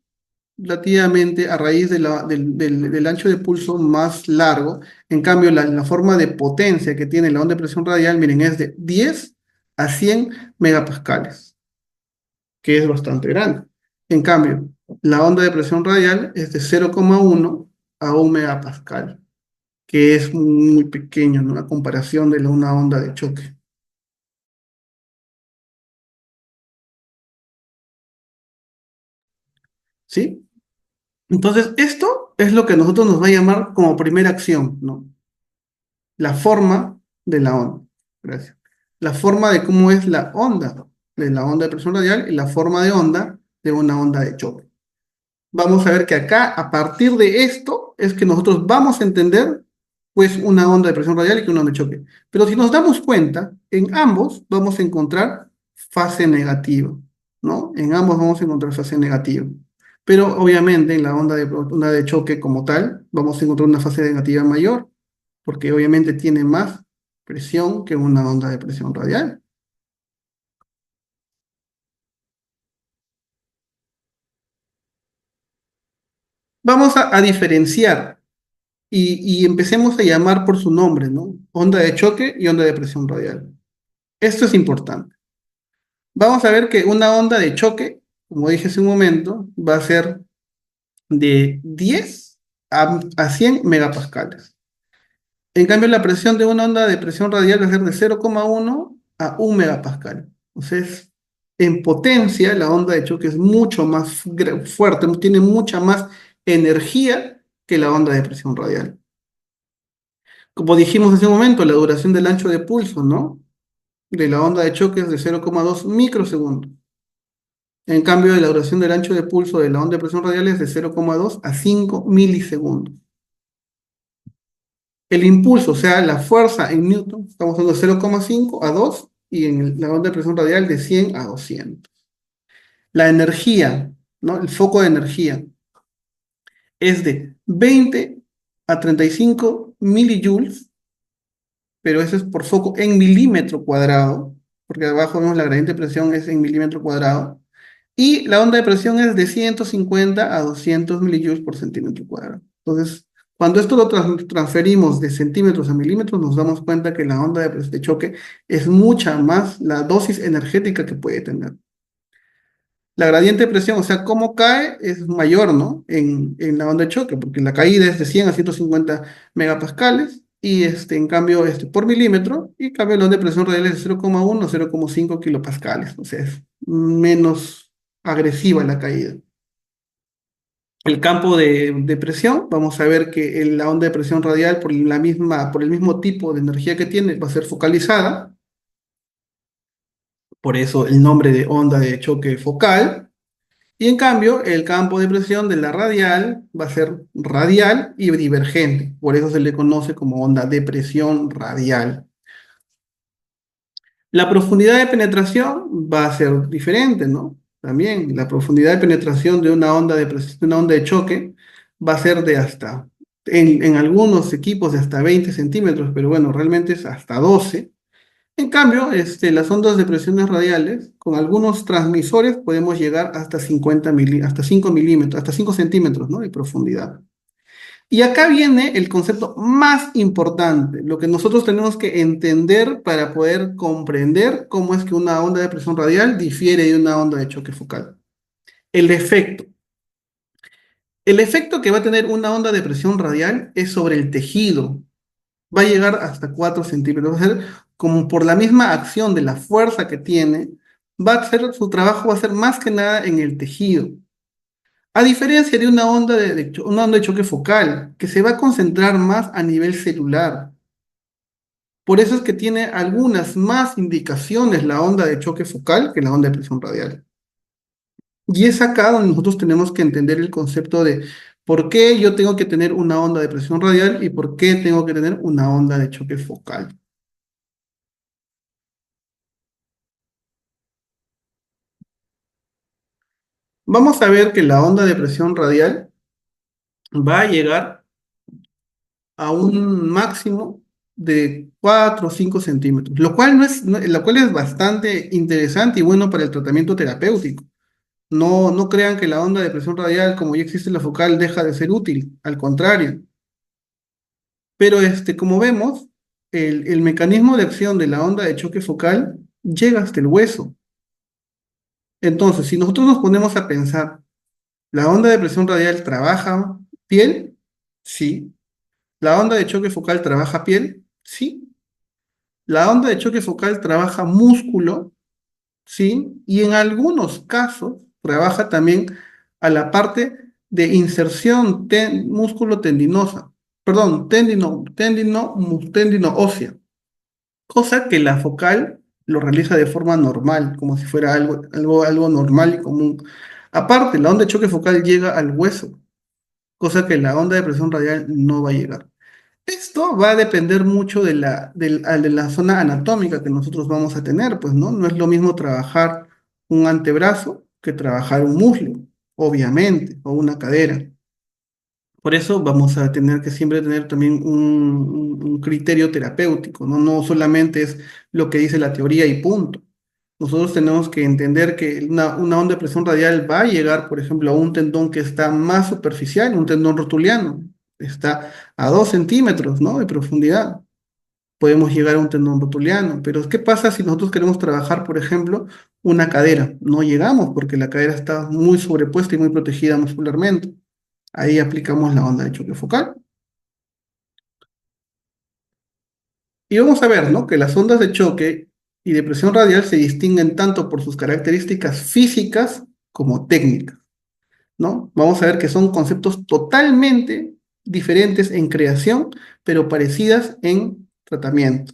relativamente a raíz del ancho de pulso más largo. En cambio, la forma de potencia que tiene la onda de presión radial, miren, es de 10 a 100 megapascales, que es bastante grande. En cambio, la onda de presión radial es de 0,1 a 1 megapascal, que es muy pequeño, ¿no? A comparación de una onda de choque. ¿Sí? Entonces, esto es lo que a nosotros nos va a llamar como primera acción, ¿no? La forma de la onda. Gracias. La forma de cómo es la onda de la onda de presión radial y la forma de onda de una onda de choque. Vamos a ver que acá, a partir de esto, es que nosotros vamos a entender, pues, una onda de presión radial y que una onda de choque. Pero si nos damos cuenta, en ambos vamos a encontrar fase negativa, ¿no? En ambos vamos a encontrar fase negativa. Pero obviamente en la onda de choque como tal, vamos a encontrar una fase negativa mayor, porque obviamente tiene más presión que una onda de presión radial. Vamos a diferenciar y empecemos a llamar por su nombre, ¿no? Onda de choque y onda de presión radial. Esto es importante. Vamos a ver que una onda de choque, como dije hace un momento, va a ser de 10 a 100 megapascales. En cambio, la presión de una onda de presión radial va a ser de 0,1 a 1 megapascal. Entonces, en potencia, la onda de choque es mucho más fuerte, tiene mucha más energía que la onda de presión radial. Como dijimos hace un momento, la duración del ancho de pulso, ¿no? De la onda de choque es de 0,2 microsegundos. En cambio, la duración del ancho de pulso de la onda de presión radial es de 0,2 a 5 milisegundos. El impulso, o sea, la fuerza en newton, estamos hablando de 0,5 a 2 y en la onda de presión radial de 100 a 200. La energía, ¿no? El foco de energía es de 20 a 35 milijoules, pero eso es por foco en milímetro cuadrado, porque abajo vemos la gradiente de presión es en milímetro cuadrado, y la onda de presión es de 150 a 200 milijoules por centímetro cuadrado. Entonces, cuando esto lo transferimos de centímetros a milímetros, nos damos cuenta que la onda de choque es mucha más la dosis energética que puede tener. La gradiente de presión, o sea, cómo cae es mayor, ¿no? En la onda de choque, porque la caída es de 100 a 150 megapascales, y en cambio, por milímetro, y en cambio la onda de presión radial es de 0,1 a 0,5 kilopascales, o sea, es menos agresiva la caída. El campo de presión, vamos a ver que la onda de presión radial, por el mismo tipo de energía que tiene, va a ser focalizada, por eso el nombre de onda de choque focal. Y en cambio, el campo de presión de la radial va a ser radial y divergente. Por eso se le conoce como onda de presión radial. La profundidad de penetración va a ser diferente, ¿no? También la profundidad de penetración de una onda de una onda de choque va a ser de hasta, en algunos equipos de hasta 20 centímetros, pero bueno, realmente es hasta 12. En cambio, las ondas de presiones radiales, con algunos transmisores podemos llegar hasta 5 milímetros, hasta 5 centímetros, ¿no? De profundidad. Y acá viene el concepto más importante, lo que nosotros tenemos que entender para poder comprender cómo es que una onda de presión radial difiere de una onda de choque focal. El efecto. El efecto que va a tener una onda de presión radial es sobre el tejido, va a llegar hasta 4 centímetros. Va a ser como por la misma acción de la fuerza que tiene, su trabajo va a ser más que nada en el tejido. A diferencia de una onda una onda de choque focal, que se va a concentrar más a nivel celular. Por eso es que tiene algunas más indicaciones la onda de choque focal que la onda de presión radial. Y es acá donde nosotros tenemos que entender el concepto de por qué yo tengo que tener una onda de presión radial y por qué tengo que tener una onda de choque focal. Vamos a ver que la onda de presión radial va a llegar a un máximo de 4 o 5 centímetros, lo cual, lo cual es bastante interesante y bueno para el tratamiento terapéutico. No crean que la onda de presión radial, como ya existe la focal, deja de ser útil, al contrario. Pero como vemos, el mecanismo de acción de la onda de choque focal llega hasta el hueso. Entonces, si nosotros nos ponemos a pensar, ¿la onda de presión radial trabaja piel? Sí. ¿La onda de choque focal trabaja piel? Sí. ¿La onda de choque focal trabaja músculo? Sí. Y en algunos casos trabaja también a la parte de inserción músculo tendinosa. Perdón, tendino ósea. Cosa que la focal lo realiza de forma normal, como si fuera algo normal y común. Aparte, la onda de choque focal llega al hueso, cosa que la onda de presión radial no va a llegar. Esto va a depender mucho de la zona anatómica que nosotros vamos a tener, pues, ¿no? No es lo mismo trabajar un antebrazo que trabajar un muslo, obviamente, o una cadera. Por eso vamos a tener que siempre tener también un criterio terapéutico, ¿no? No solamente es lo que dice la teoría y punto. Nosotros tenemos que entender que una onda de presión radial va a llegar, por ejemplo, a un tendón que está más superficial, un tendón rotuliano. Está a 2 centímetros, ¿no? De profundidad. Podemos llegar a un tendón rotuliano. Pero ¿qué pasa si nosotros queremos trabajar, por ejemplo, una cadera? No llegamos porque la cadera está muy sobrepuesta y muy protegida muscularmente. Ahí aplicamos la onda de choque focal. Y vamos a ver, ¿no? Que las ondas de choque y de presión radial se distinguen tanto por sus características físicas como técnicas, ¿no? Vamos a ver que son conceptos totalmente diferentes en creación, pero parecidas en tratamiento.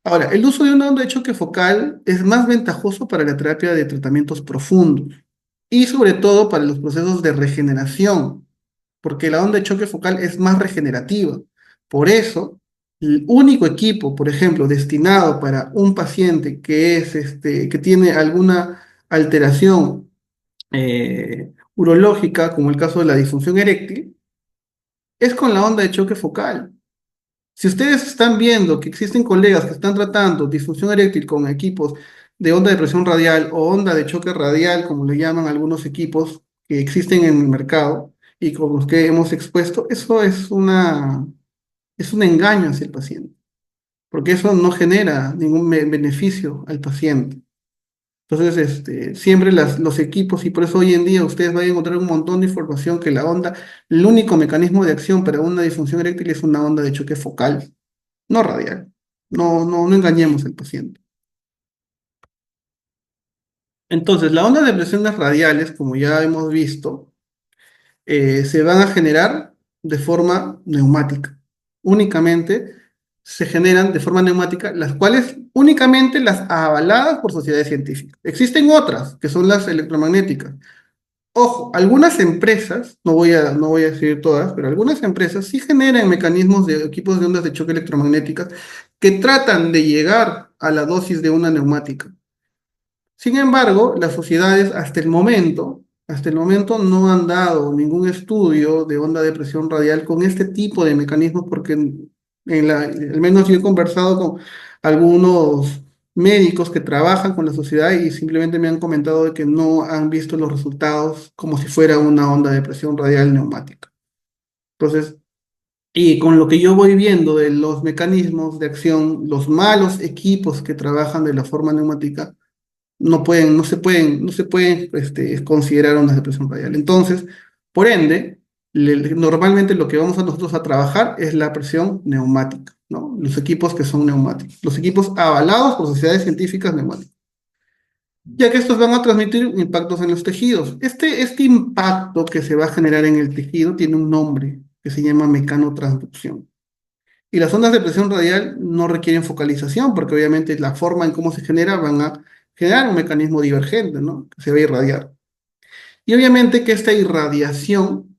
Ahora, el uso de una onda de choque focal es más ventajoso para la terapia de tratamientos profundos y sobre todo para los procesos de regeneración, porque la onda de choque focal es más regenerativa. Por eso, el único equipo, por ejemplo, destinado para un paciente que tiene alguna alteración urológica, como el caso de la disfunción eréctil, es con la onda de choque focal. Si ustedes están viendo que existen colegas que están tratando disfunción eréctil con equipos de onda de presión radial o onda de choque radial, como le llaman algunos equipos que existen en el mercado y con los que hemos expuesto, eso es un engaño hacia el paciente, porque eso no genera ningún beneficio al paciente. Entonces, siempre los equipos, y por eso hoy en día ustedes van a encontrar un montón de información que la onda, el único mecanismo de acción para una disfunción eréctil es una onda de choque focal, no radial. No engañemos al paciente. Entonces, la onda de presiones radiales, como ya hemos visto, se van a generar de forma neumática. Únicamente se generan de forma neumática, las cuales únicamente las avaladas por sociedades científicas. Existen otras, que son las electromagnéticas. Ojo, algunas empresas, no voy a decir todas, pero algunas empresas sí generan mecanismos de equipos de ondas de choque electromagnéticas que tratan de llegar a la dosis de una neumática. Sin embargo, las sociedades hasta el momento no han dado ningún estudio de onda de presión radial con este tipo de mecanismos porque al menos yo he conversado con algunos médicos que trabajan con la sociedad y simplemente me han comentado de que no han visto los resultados como si fuera una onda de presión radial neumática. Entonces, y con lo que yo voy viendo de los mecanismos de acción, los malos equipos que trabajan de la forma neumática, no se pueden considerar ondas de presión radial. Entonces, por ende, normalmente lo que vamos a nosotros a trabajar es la presión neumática, ¿no? Los equipos que son neumáticos, los equipos avalados por sociedades científicas neumáticas, ya que estos van a transmitir impactos en los tejidos. Este impacto que se va a generar en el tejido tiene un nombre que se llama mecanotransducción. Y las ondas de presión radial no requieren focalización, porque obviamente la forma en cómo se genera van a generar un mecanismo divergente, ¿no? Que se va a irradiar. Y obviamente que esta irradiación,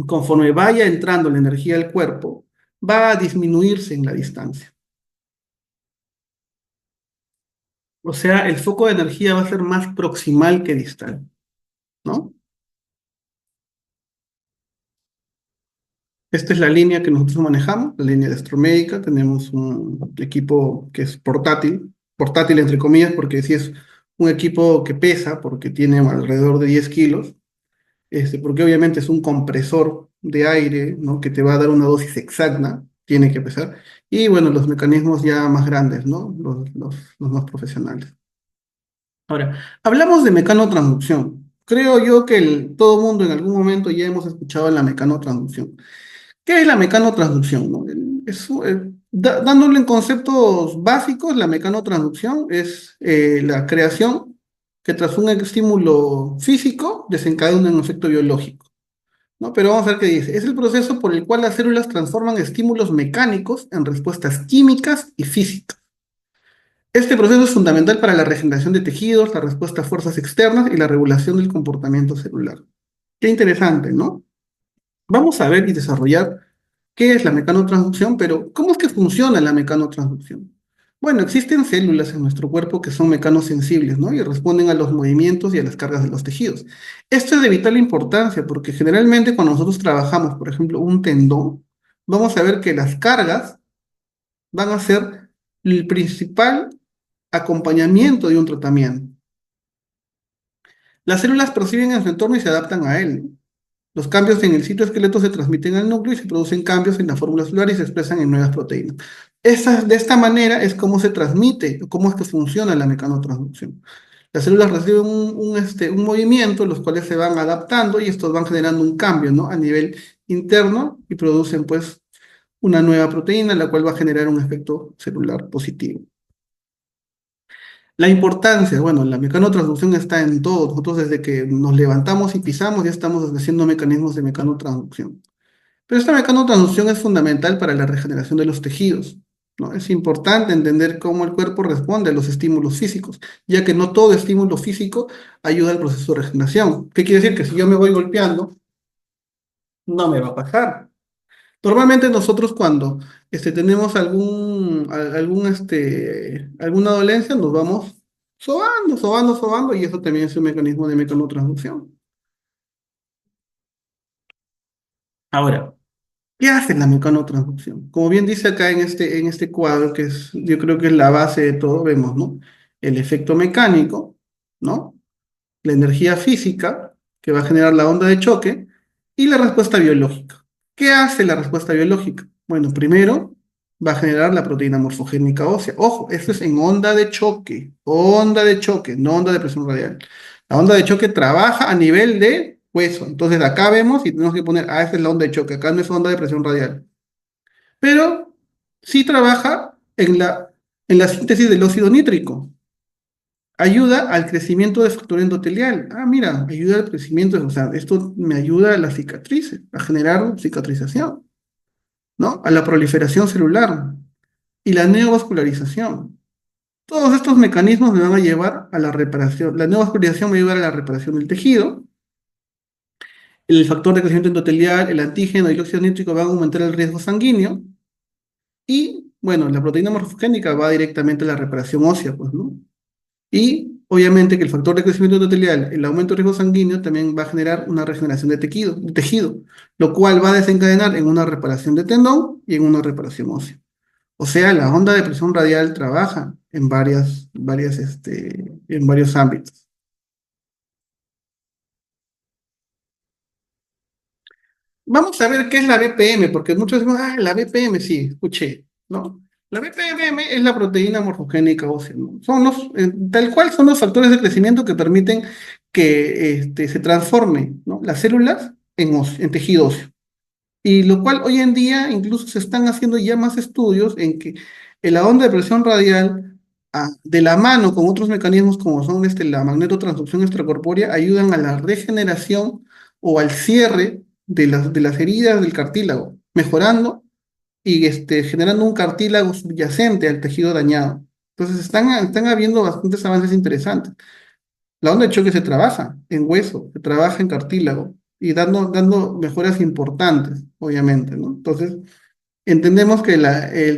conforme vaya entrando la energía al cuerpo, va a disminuirse en la distancia. O sea, el foco de energía va a ser más proximal que distal, ¿no? Esta es la línea que nosotros manejamos, la línea de Astromédica. Tenemos un equipo que es portátil entre comillas, porque sí es un equipo que pesa, porque tiene alrededor de 10 kilos, porque obviamente es un compresor de aire, ¿no? Que te va a dar una dosis exacta, tiene que pesar. Y bueno, los mecanismos ya más grandes, ¿no? Los más profesionales. Ahora, hablamos de mecanotransducción. Creo yo que todo mundo en algún momento ya hemos escuchado la mecanotransducción. ¿Qué es la mecanotransducción, no? Dándole en conceptos básicos, la mecanotransducción es la creación que tras un estímulo físico desencadena un efecto biológico, ¿no? Pero vamos a ver qué dice. Es el proceso por el cual las células transforman estímulos mecánicos en respuestas químicas y físicas. Este proceso es fundamental para la regeneración de tejidos, la respuesta a fuerzas externas y la regulación del comportamiento celular. Qué interesante, ¿no? Vamos a ver y desarrollar qué es la mecanotransducción, pero ¿cómo es que funciona la mecanotransducción? Bueno, existen células en nuestro cuerpo que son mecanosensibles, ¿no? Y responden a los movimientos y a las cargas de los tejidos. Esto es de vital importancia porque generalmente cuando nosotros trabajamos, por ejemplo, un tendón, vamos a ver que las cargas van a ser el principal acompañamiento de un tratamiento. Las células perciben en su entorno y se adaptan a él, ¿no? Los cambios en el citoesqueleto se transmiten al núcleo y se producen cambios en la fórmula celular y se expresan en nuevas proteínas. De esta manera es como se transmite, cómo es que funciona la mecanotransducción. Las células reciben un movimiento, los cuales se van adaptando y estos van generando un cambio, ¿no? A nivel interno y producen pues una nueva proteína, la cual va a generar un efecto celular positivo. La importancia, bueno, la mecanotransducción está en todo. Nosotros desde que nos levantamos y pisamos ya estamos haciendo mecanismos de mecanotransducción. Pero esta mecanotransducción es fundamental para la regeneración de los tejidos, ¿no? Es importante entender cómo el cuerpo responde a los estímulos físicos, ya que no todo estímulo físico ayuda al proceso de regeneración. ¿Qué quiere decir? Que si yo me voy golpeando, no me va a pasar. Normalmente nosotros cuando tenemos alguna dolencia nos vamos sobando, sobando, sobando y eso también es un mecanismo de mecanotransducción. Ahora, ¿qué hace la mecanotransducción? Como bien dice acá en este cuadro, que es, yo creo que es la base de todo, vemos, ¿no? El efecto mecánico, ¿no? La energía física, que va a generar la onda de choque, y la respuesta biológica. ¿Qué hace la respuesta biológica? Bueno, primero va a generar la proteína morfogénica ósea. Ojo, esto es en onda de choque, no onda de presión radial. La onda de choque trabaja a nivel de hueso. Entonces acá vemos y tenemos que poner, esta es la onda de choque, acá no es onda de presión radial. Pero sí trabaja en la síntesis del óxido nítrico. Ayuda al crecimiento de factor endotelial. Ah, mira, ayuda al crecimiento, o sea, esto me ayuda a las cicatrices, a generar cicatrización, ¿no? A la proliferación celular y la neovascularización. Todos estos mecanismos me van a llevar a la reparación. La neovascularización me va a llevar a la reparación del tejido. El factor de crecimiento endotelial, el antígeno y el óxido nítrico van a aumentar el riesgo sanguíneo. Y, bueno, la proteína morfogénica va directamente a la reparación ósea, pues, ¿no? Y obviamente que el factor de crecimiento endotelial, el aumento del riesgo sanguíneo, también va a generar una regeneración de tejido, lo cual va a desencadenar en una reparación de tendón y en una reparación ósea. O sea, la onda de presión radial trabaja en en varios ámbitos. Vamos a ver qué es la BPM, porque muchos dicen, la BPM, sí, escuché, ¿no? La BPM es la proteína morfogénica ósea, ¿no? Tal cual son los factores de crecimiento que permiten que se transformen, ¿no? Las células en tejido óseo. Y lo cual hoy en día incluso se están haciendo ya más estudios en que la onda de presión radial, de la mano con otros mecanismos como son la magnetotransducción extracorpórea, ayudan a la regeneración o al cierre de las heridas del cartílago, mejorando y generando un cartílago subyacente al tejido dañado. Entonces están habiendo bastantes avances interesantes. La onda de choque se trabaja en hueso, se trabaja en cartílago y dando mejoras importantes, obviamente, ¿no? Entonces, entendemos que,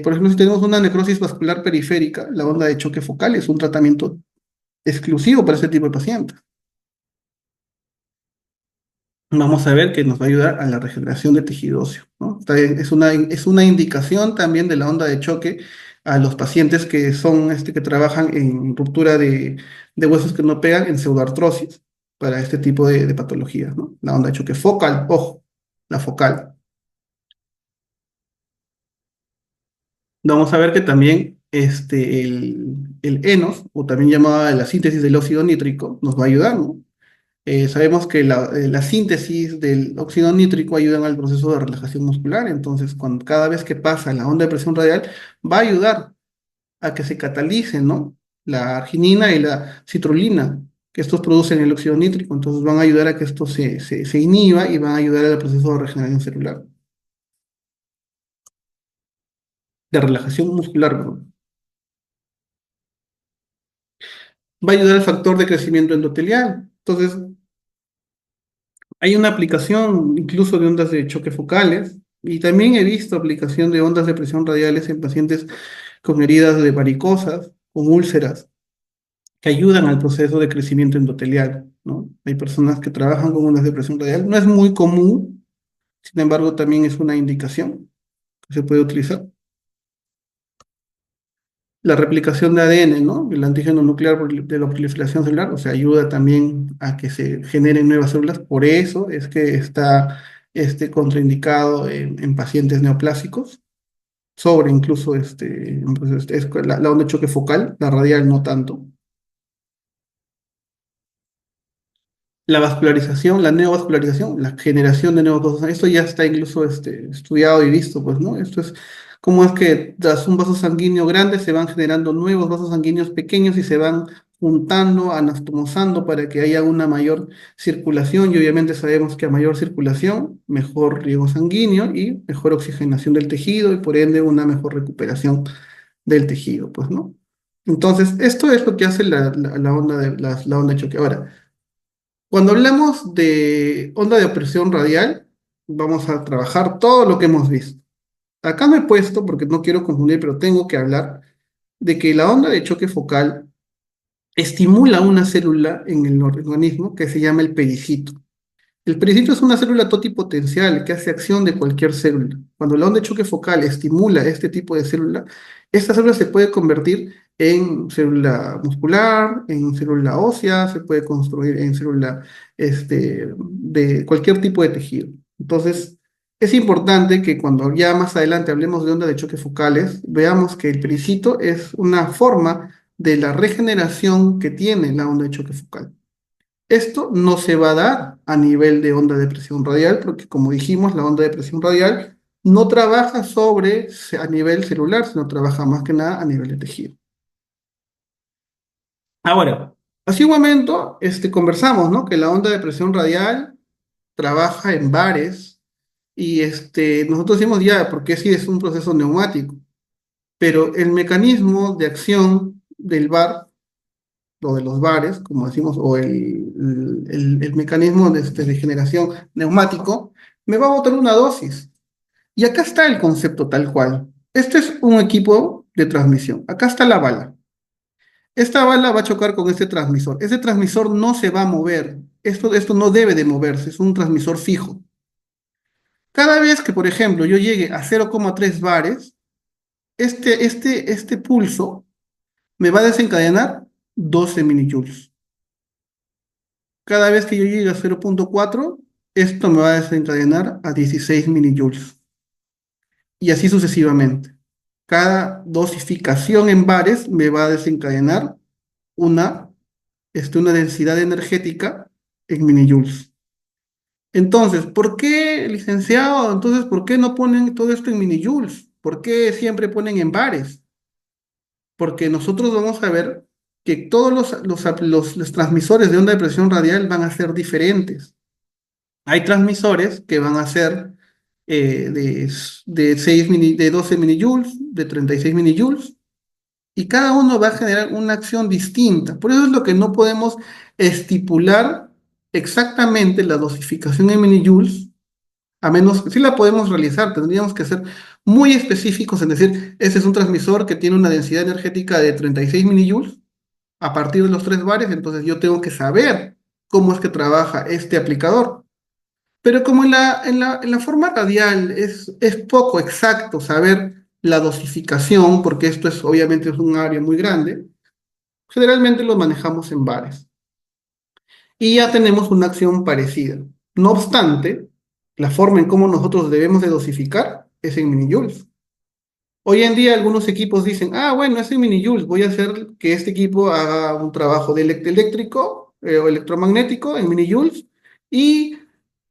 por ejemplo, si tenemos una necrosis vascular periférica, la onda de choque focal es un tratamiento exclusivo para ese tipo de pacientes. Vamos a ver que nos va a ayudar a la regeneración de tejido óseo, ¿no? Es una indicación también de la onda de choque a los pacientes que que trabajan en ruptura de huesos que no pegan en pseudoartrosis para este tipo de patologías, ¿no? La onda de choque focal, ojo, la focal. Vamos a ver que también el ENOS, o también llamada la síntesis del óxido nítrico, nos va a ayudar, ¿no? Sabemos que la síntesis del óxido nítrico ayuda al proceso de relajación muscular, entonces cada vez que pasa la onda de presión radial va a ayudar a que se catalice, ¿no? La arginina y la citrulina, que estos producen el óxido nítrico, entonces van a ayudar a que esto se inhiba y van a ayudar al proceso de regeneración celular, de relajación muscular, perdón. Va a ayudar al factor de crecimiento endotelial. Entonces, hay una aplicación incluso de ondas de choque focales y también he visto aplicación de ondas de presión radiales en pacientes con heridas de varicosas, con úlceras, que ayudan al proceso de crecimiento endotelial, ¿no? Hay personas que trabajan con ondas de presión radial. No es muy común, sin embargo, también es una indicación que se puede utilizar. La replicación de ADN, ¿no? El antígeno nuclear de la proliferación celular, o sea, ayuda también a que se generen nuevas células. Por eso es que está contraindicado en pacientes neoplásicos, sobre incluso pues, es la onda de choque focal, la radial no tanto. La vascularización, la neovascularización, la generación de nuevos vasos, esto ya está incluso estudiado y visto, pues, ¿no? Esto es cómo es que tras un vaso sanguíneo grande se van generando nuevos vasos sanguíneos pequeños y se van juntando, anastomosando para que haya una mayor circulación y obviamente sabemos que a mayor circulación, mejor riego sanguíneo y mejor oxigenación del tejido y por ende una mejor recuperación del tejido, pues, ¿no? Entonces, esto es lo que hace la onda la onda de choque. Ahora, cuando hablamos de onda de presión radial, vamos a trabajar todo lo que hemos visto. Acá me he puesto, porque no quiero confundir, pero tengo que hablar de que la onda de choque focal estimula una célula en el organismo que se llama el pericito. El pericito es una célula totipotencial que hace acción de cualquier célula. Cuando la onda de choque focal estimula este tipo de célula, esta célula se puede convertir en célula muscular, en célula ósea, se puede construir en célula de cualquier tipo de tejido. Entonces, es importante que cuando ya más adelante hablemos de onda de choque focales, veamos que el pericito es una forma de la regeneración que tiene la onda de choque focal. Esto no se va a dar a nivel de onda de presión radial, porque como dijimos, la onda de presión radial no trabaja a nivel celular, sino trabaja más que nada a nivel de tejido. Ahora, hace un momento conversamos, ¿no? Que la onda de presión radial trabaja en bares y nosotros decimos ya, porque sí es un proceso neumático, pero el mecanismo de acción del bar o de los bares, como decimos, o el mecanismo de generación neumático, me va a botar una dosis. Y acá está el concepto tal cual. Este es un equipo de transmisión. Acá está la bala. Esta bala va a chocar con este transmisor. Ese transmisor no se va a mover. Esto no debe de moverse, es un transmisor fijo. Cada vez que, por ejemplo, yo llegue a 0,3 bares, este pulso me va a desencadenar 12 milijoules. Cada vez que yo llegue a 0,4, esto me va a desencadenar a 16 milijoules. Y así sucesivamente. Cada dosificación en bares me va a desencadenar una, una densidad energética en milijoules. Entonces, ¿por qué, licenciado? Entonces, ¿por qué no ponen todo esto en milijoules? ¿Por qué siempre ponen en bares? Porque nosotros vamos a ver que todos los transmisores de onda de presión radial van a ser diferentes. Hay transmisores que van a ser de 12 milijoules, de 36 milijoules, y cada uno va a generar una acción distinta. Por eso es lo que no podemos estipular exactamente la dosificación en milijoules, a menos que sí la podemos realizar, tendríamos que ser muy específicos en decir, este es un transmisor que tiene una densidad energética de 36 milijoules a partir de los 3 bares, entonces yo tengo que saber cómo es que trabaja este aplicador. Pero como en la forma radial es poco exacto saber la dosificación, porque esto es obviamente es un área muy grande, generalmente lo manejamos en bares. Y ya tenemos una acción parecida. No obstante, la forma en cómo nosotros debemos de dosificar es en milijoules. Hoy en día algunos equipos dicen, ah, bueno, es en milijoules, voy a hacer que este equipo haga un trabajo de eléctrico o electromagnético en milijoules y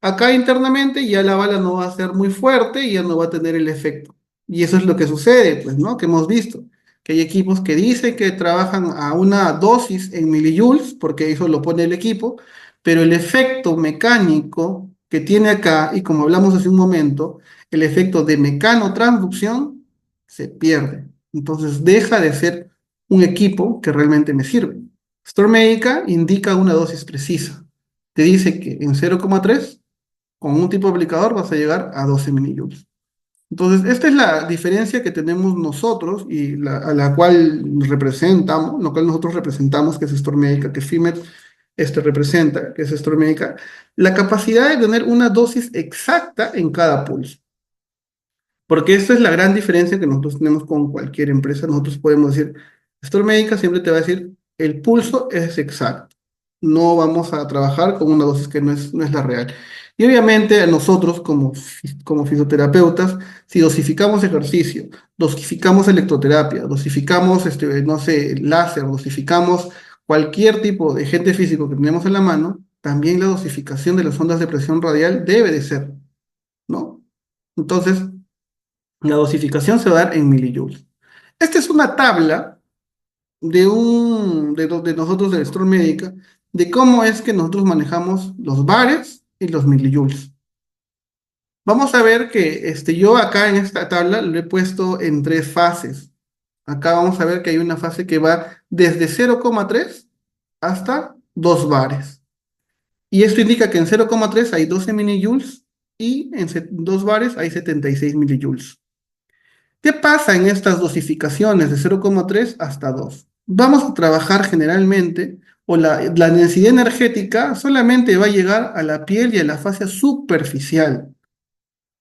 acá internamente ya la bala no va a ser muy fuerte y ya no va a tener el efecto. Y eso es lo que sucede, pues, ¿no? Que hemos visto, que hay equipos que dicen que trabajan a una dosis en milijoules, porque eso lo pone el equipo, pero el efecto mecánico que tiene acá, y como hablamos hace un momento, el efecto de mecanotransducción, se pierde. Entonces deja de ser un equipo que realmente me sirve. StormMedica indica una dosis precisa. Te dice que en 0,3 con un tipo de aplicador vas a llegar a 12 milijoules. Entonces, esta es la diferencia que tenemos nosotros y a la cual representamos, lo cual nosotros representamos, que es StormMedica, que FIMET representa, que es StormMedica, la capacidad de tener una dosis exacta en cada pulso. Porque esta es la gran diferencia que nosotros tenemos con cualquier empresa. Nosotros podemos decir, Store Médica siempre te va a decir, el pulso es exacto. No vamos a trabajar con una dosis que no es la real. Y obviamente a nosotros como fisioterapeutas, si dosificamos ejercicio, dosificamos electroterapia, dosificamos, no sé, láser, dosificamos cualquier tipo de agente físico que tenemos en la mano, también la dosificación de las ondas de presión radial debe de ser, ¿no? Entonces, la dosificación se va a dar en milijoules. Esta es una tabla de nosotros de Storm Médica de cómo es que nosotros manejamos los bares y los milijoules. Vamos a ver que yo acá en esta tabla lo he puesto en 3 fases. Acá vamos a ver que hay una fase que va desde 0,3 hasta 2 bares. Y esto indica que en 0,3 hay 12 milijoules y en 2 bares hay 76 milijoules. ¿Qué pasa en estas dosificaciones de 0,3 hasta 2? Vamos a trabajar generalmente, o la densidad energética solamente va a llegar a la piel y a la fascia superficial.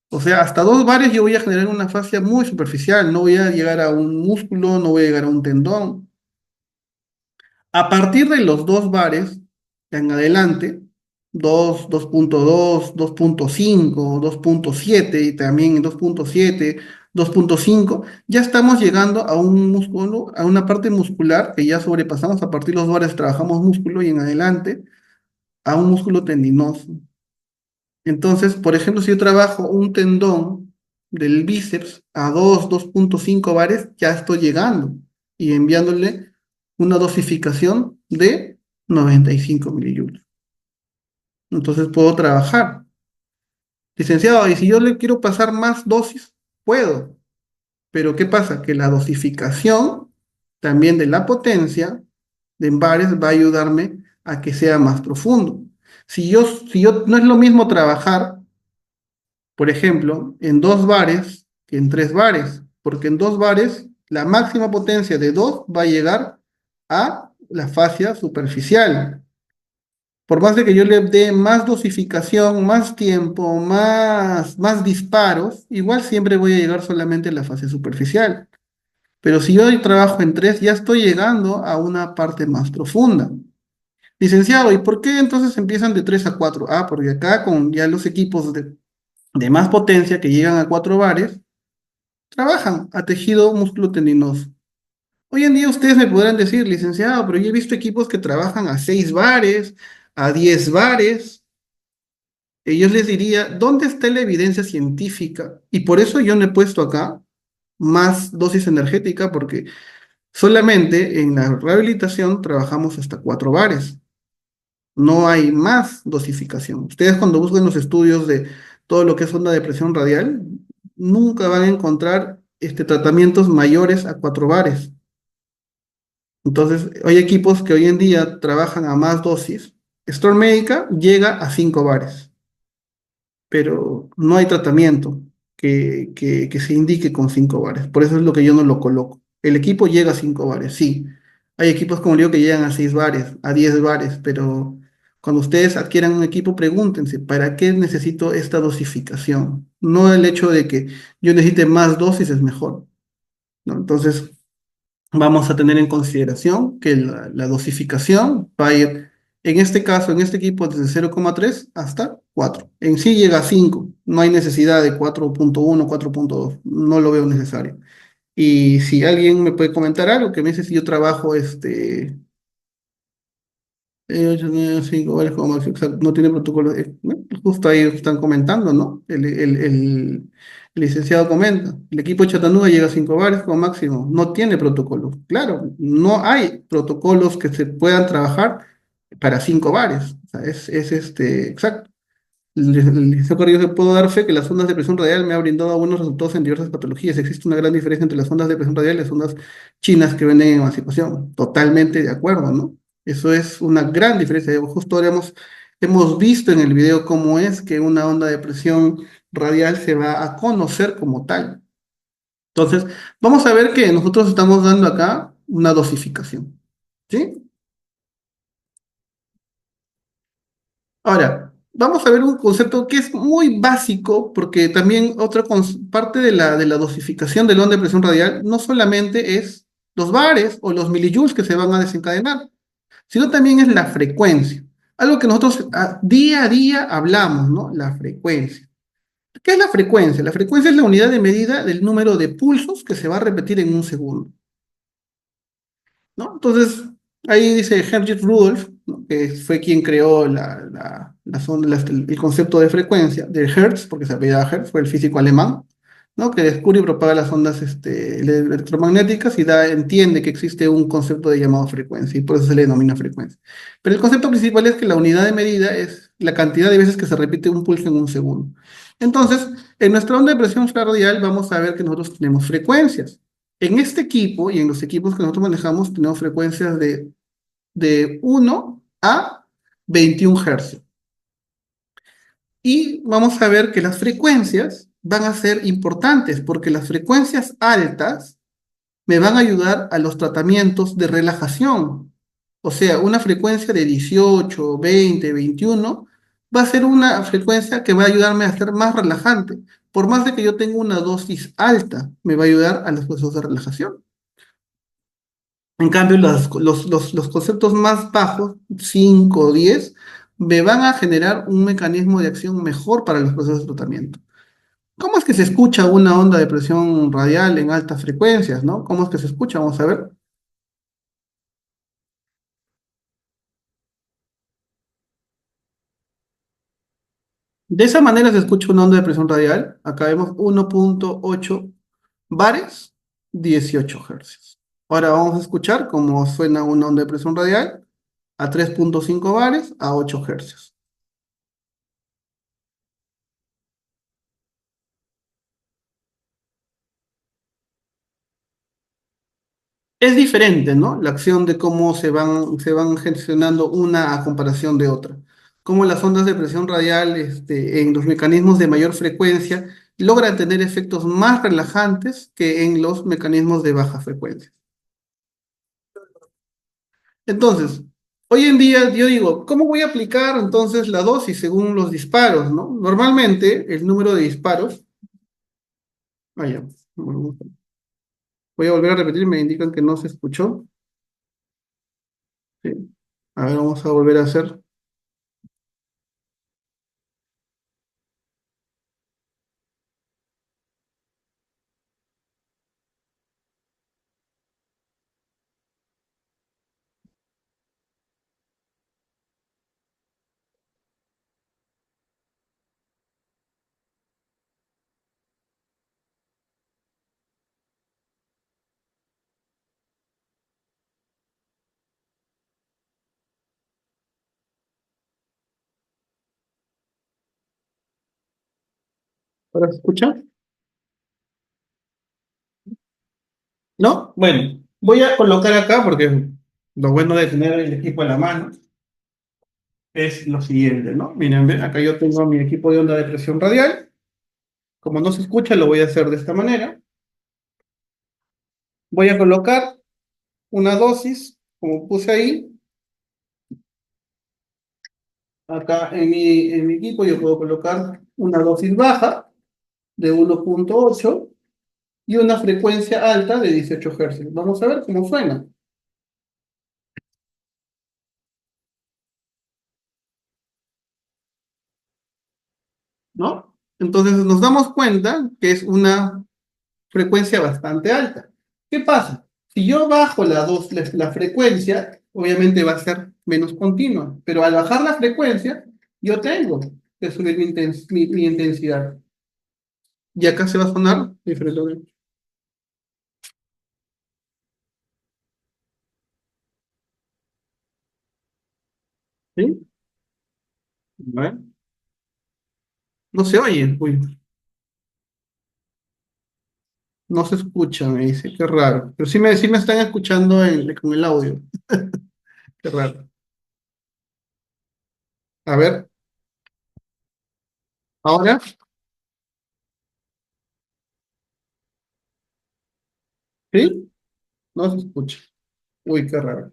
O sea, hasta 2 bares yo voy a generar una fascia muy superficial, no voy a llegar a un músculo, no voy a llegar a un tendón. A partir de los 2 bares en adelante, 2, 2.2, 2.5, 2.7 y también en 2.7, 2.5, ya estamos llegando a un músculo, a una parte muscular que ya sobrepasamos. A partir de los 2 bares trabajamos músculo y en adelante a un músculo tendinoso. Entonces, por ejemplo, si yo trabajo un tendón del bíceps a 2.5 bares, ya estoy llegando y enviándole una dosificación de 95 milijoules. Entonces puedo trabajar. Licenciado, y si yo le quiero pasar más dosis, puedo. Pero ¿qué pasa? Que la dosificación también de la potencia de en bares va a ayudarme a que sea más profundo. Si yo no es lo mismo trabajar, por ejemplo, en 2 bares que en 3 bares, porque en 2 bares la máxima potencia de 2 va a llegar a la fascia superficial. Por más de que yo le dé más dosificación, más tiempo, más disparos, igual siempre voy a llegar solamente a la fascia superficial. Pero si yo trabajo en 3, ya estoy llegando a una parte más profunda. Licenciado, ¿y por qué entonces empiezan de 3 a 4? Ah, porque acá con ya los equipos de más potencia que llegan a 4 bares, trabajan a tejido músculo tendinoso. Hoy en día ustedes me podrán decir, licenciado, pero yo he visto equipos que trabajan a 6 bares, a 10 bares. Y yo les diría, ¿dónde está la evidencia científica? Y por eso yo no he puesto acá más dosis energética, porque solamente en la rehabilitación trabajamos hasta 4 bares. No hay más dosificación. Ustedes cuando busquen los estudios de todo lo que es onda de presión radial, nunca van a encontrar tratamientos mayores a 4 bares. Entonces, hay equipos que hoy en día trabajan a más dosis. Storm Médica llega a 5 bares, pero no hay tratamiento que se indique con 5 bares. Por eso es lo que yo no lo coloco. El equipo llega a 5 bares, sí. Hay equipos, como digo, que llegan a 6 bares, a 10 bares, pero cuando ustedes adquieran un equipo, pregúntense, ¿para qué necesito esta dosificación? No el hecho de que yo necesite más dosis es mejor, ¿no? Entonces, vamos a tener en consideración que la dosificación va a ir, en este caso, en este equipo, desde 0,3 hasta 4. En sí llega a 5. No hay necesidad de 4.1, 4.2. No lo veo necesario. Y si alguien me puede comentar algo, que me dice si yo trabajo 8, 9, 5 varios como máximo, exacto, no tiene protocolo. Bueno, justo ahí están comentando, ¿no? El licenciado comenta, el equipo de Chattanooga llega a 5 bares como máximo, no tiene protocolo. Claro, no hay protocolos que se puedan trabajar para 5 bares. O sea, exacto. El licenciado Carrillo, se puedo dar fe que las ondas de presión radial me han brindado buenos resultados en diversas patologías. Existe una gran diferencia entre las ondas de presión radial y las ondas chinas que venden en emancipación. Totalmente de acuerdo, ¿no? Eso es una gran diferencia. Justo ahora hemos visto en el video cómo es que una onda de presión radial se va a conocer como tal. Entonces, vamos a ver que nosotros estamos dando acá una dosificación. ¿Sí? Ahora, vamos a ver un concepto que es muy básico, porque también otra parte de la dosificación del onda de presión radial no solamente es los bares o los milijoules que se van a desencadenar, sino también es la frecuencia. Algo que nosotros día a día hablamos, ¿no? La frecuencia. ¿Qué es la frecuencia? La frecuencia es la unidad de medida del número de pulsos que se va a repetir en un segundo, ¿no? Entonces, ahí dice Hertz Rudolph, ¿no? Que fue quien creó el concepto de frecuencia de Hertz, porque se apellidaba Hertz, fue el físico alemán, ¿no? Que descubre y propaga las ondas electromagnéticas y entiende que existe un concepto de llamado frecuencia, y por eso se le denomina frecuencia. Pero el concepto principal es que la unidad de medida es la cantidad de veces que se repite un pulso en un segundo. Entonces, en nuestra onda de presión radial vamos a ver que nosotros tenemos frecuencias. En este equipo y en los equipos que nosotros manejamos tenemos frecuencias de 1 a 21 Hz. Y vamos a ver que las frecuencias van a ser importantes porque las frecuencias altas me van a ayudar a los tratamientos de relajación. O sea, una frecuencia de 18, 20, 21 va a ser una frecuencia que va a ayudarme a ser más relajante. Por más de que yo tenga una dosis alta, me va a ayudar a los procesos de relajación. En cambio, los conceptos más bajos, 5 o 10, me van a generar un mecanismo de acción mejor para los procesos de tratamiento. ¿Cómo es que se escucha una onda de presión radial en altas frecuencias, no? ¿Cómo es que se escucha? Vamos a ver. De esa manera se escucha una onda de presión radial. Acá vemos 1.8 bares, 18 hercios. Ahora vamos a escuchar cómo suena una onda de presión radial a 3.5 bares a 8 hercios. Es diferente, ¿no? La acción de cómo se van gestionando una a comparación de otra. Cómo las ondas de presión radial, en los mecanismos de mayor frecuencia logran tener efectos más relajantes que en los mecanismos de baja frecuencia. Entonces, hoy en día yo digo, ¿cómo voy a aplicar entonces la dosis según los disparos, ¿no? Normalmente el número de disparos, ya, bueno, voy a volver a repetir, me indican que no se escuchó. Sí. A ver, vamos a volver a hacer. ¿Ahora se escucha? ¿No? Bueno, voy a colocar acá porque lo bueno de tener el equipo en la mano es lo siguiente, ¿no? Miren, ve, acá yo tengo mi equipo de onda de presión radial. Como no se escucha, lo voy a hacer de esta manera. Voy a colocar una dosis, como puse ahí. Acá en mi equipo yo puedo colocar una dosis baja de 1.8 y una frecuencia alta de 18 Hz. Vamos a ver cómo suena, ¿no? Entonces nos damos cuenta que es una frecuencia bastante alta. ¿Qué pasa? Si yo bajo la frecuencia, obviamente va a ser menos continua, pero al bajar la frecuencia, yo tengo que subir mi intensidad. Y acá se va a sonar diferente. ¿Sí? A ver. No se oye. Uy, no se escucha, me dice. Qué raro. Pero sí me están escuchando con el audio. Qué raro. A ver, ahora, ¿sí? No se escucha. Uy, qué raro.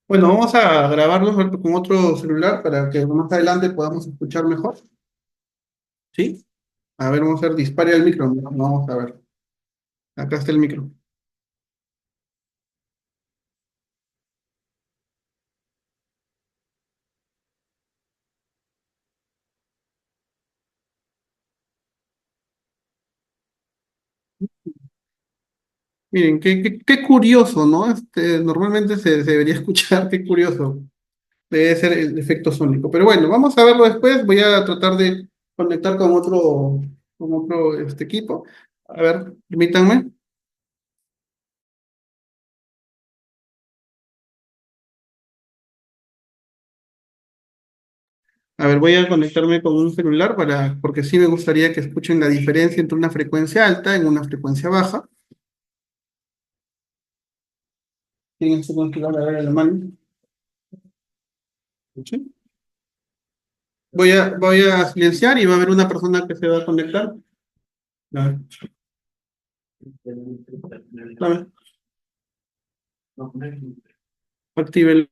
Bueno, vamos a grabarlo con otro celular para que más adelante podamos escuchar mejor. ¿Sí? A ver, vamos a ver, dispare al micro. Vamos a ver. Acá está el micro. Miren, qué curioso, ¿no? Normalmente se debería escuchar, qué curioso. Debe ser el efecto sónico. Pero bueno, vamos a verlo después. Voy a tratar de conectar con otro equipo. A ver, permítanme. A ver, voy a conectarme con un celular porque sí me gustaría que escuchen la diferencia entre una frecuencia alta y una frecuencia baja. Tienen su celular a ver en la mano. ¿Sí? Voy a silenciar y va a haber una persona que se va a conectar. A ver, active el.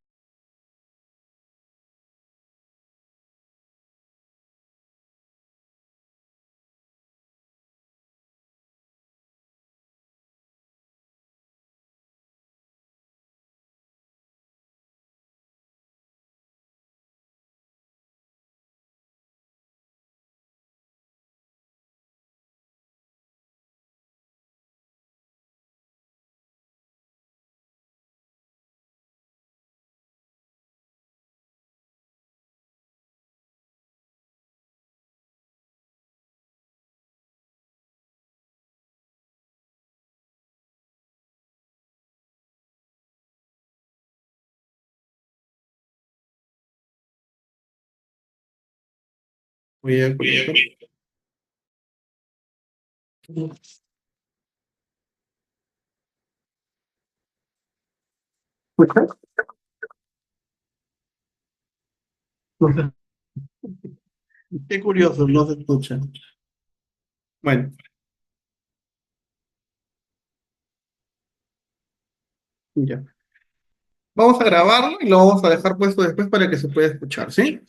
Voy a colocar. ¿Escucha? No sé. Qué curioso, no se escucha. Bueno, ya. Vamos a grabarlo y lo vamos a dejar puesto después para que se pueda escuchar, ¿sí?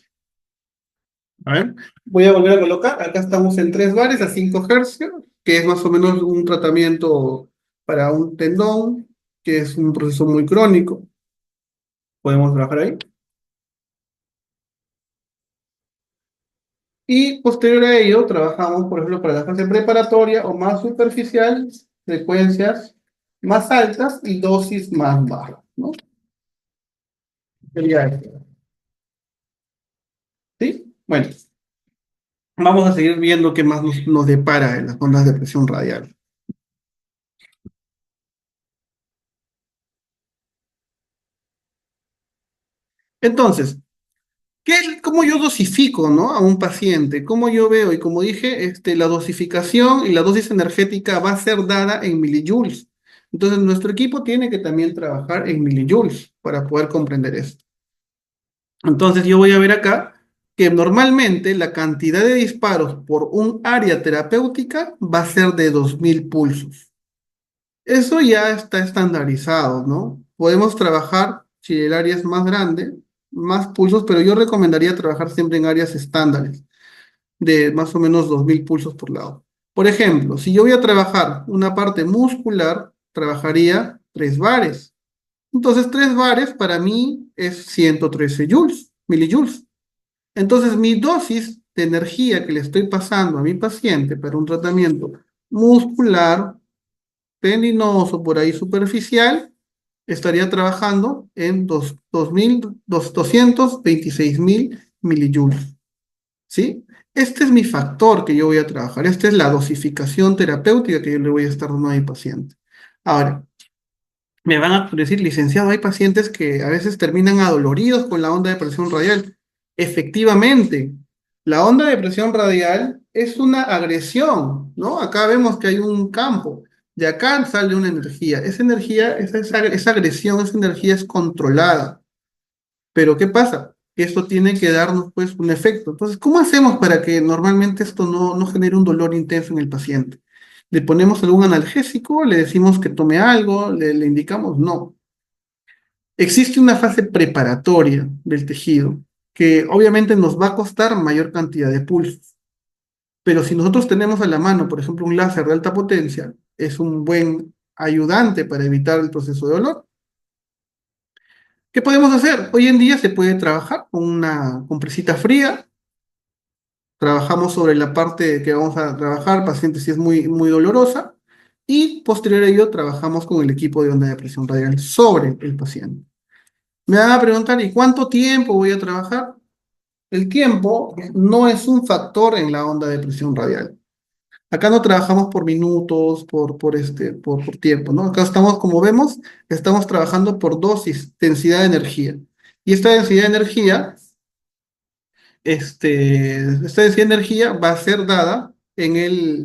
A ver, voy a volver a colocar. Acá estamos en 3 bares a 5 hercios, que es más o menos un tratamiento para un tendón, que es un proceso muy crónico. Podemos trabajar ahí. Y posterior a ello, trabajamos, por ejemplo, para la fase preparatoria o más superficial, frecuencias más altas y dosis más bajas, ¿no? Sería esto, ¿sí? Bueno, vamos a seguir viendo qué más nos depara en las ondas de presión radial. Entonces, ¿cómo yo dosifico, ¿no? A un paciente? ¿Cómo yo veo? Y como dije, la dosificación y la dosis energética va a ser dada en millijoules. Entonces, nuestro equipo tiene que también trabajar en millijoules para poder comprender esto. Entonces, yo voy a ver acá que normalmente la cantidad de disparos por un área terapéutica va a ser de 2000 pulsos. Eso ya está estandarizado, ¿no? Podemos trabajar, si el área es más grande, más pulsos, pero yo recomendaría trabajar siempre en áreas estándares, de más o menos 2000 pulsos por lado. Por ejemplo, si yo voy a trabajar una parte muscular, trabajaría 3 bares. Entonces, 3 bares para mí es 113 joules, milijoules. Entonces, mi dosis de energía que le estoy pasando a mi paciente para un tratamiento muscular, tendinoso, por ahí superficial, estaría trabajando en 226.000 milijoules, ¿sí? Este es mi factor que yo voy a trabajar. Esta es la dosificación terapéutica que yo le voy a estar dando a mi paciente. Ahora, me van a decir, licenciado, hay pacientes que a veces terminan adoloridos con la onda de presión radial. Efectivamente, la onda de presión radial es una agresión, ¿no? Acá vemos que hay un campo, de acá sale una energía. Esa energía, esa agresión, esa energía es controlada. Pero ¿qué pasa? Esto tiene que darnos pues un efecto. Entonces, ¿cómo hacemos para que normalmente esto no genere un dolor intenso en el paciente? ¿Le ponemos algún analgésico? ¿Le decimos que tome algo? ¿Le indicamos? No. Existe una fase preparatoria del tejido que obviamente nos va a costar mayor cantidad de pulsos. Pero si nosotros tenemos a la mano, por ejemplo, un láser de alta potencia, es un buen ayudante para evitar el proceso de dolor. ¿Qué podemos hacer? Hoy en día se puede trabajar con una compresita fría. Trabajamos sobre la parte que vamos a trabajar, paciente si es muy dolorosa. Y posterior a ello trabajamos con el equipo de onda de presión radial sobre el paciente. Me van a preguntar, ¿y cuánto tiempo voy a trabajar? El tiempo no es un factor en la onda de presión radial. Acá no trabajamos por minutos, por tiempo, ¿no? Acá estamos, como vemos, estamos trabajando por dosis, densidad de energía. Y esta densidad de energía, esta densidad de energía va a ser dada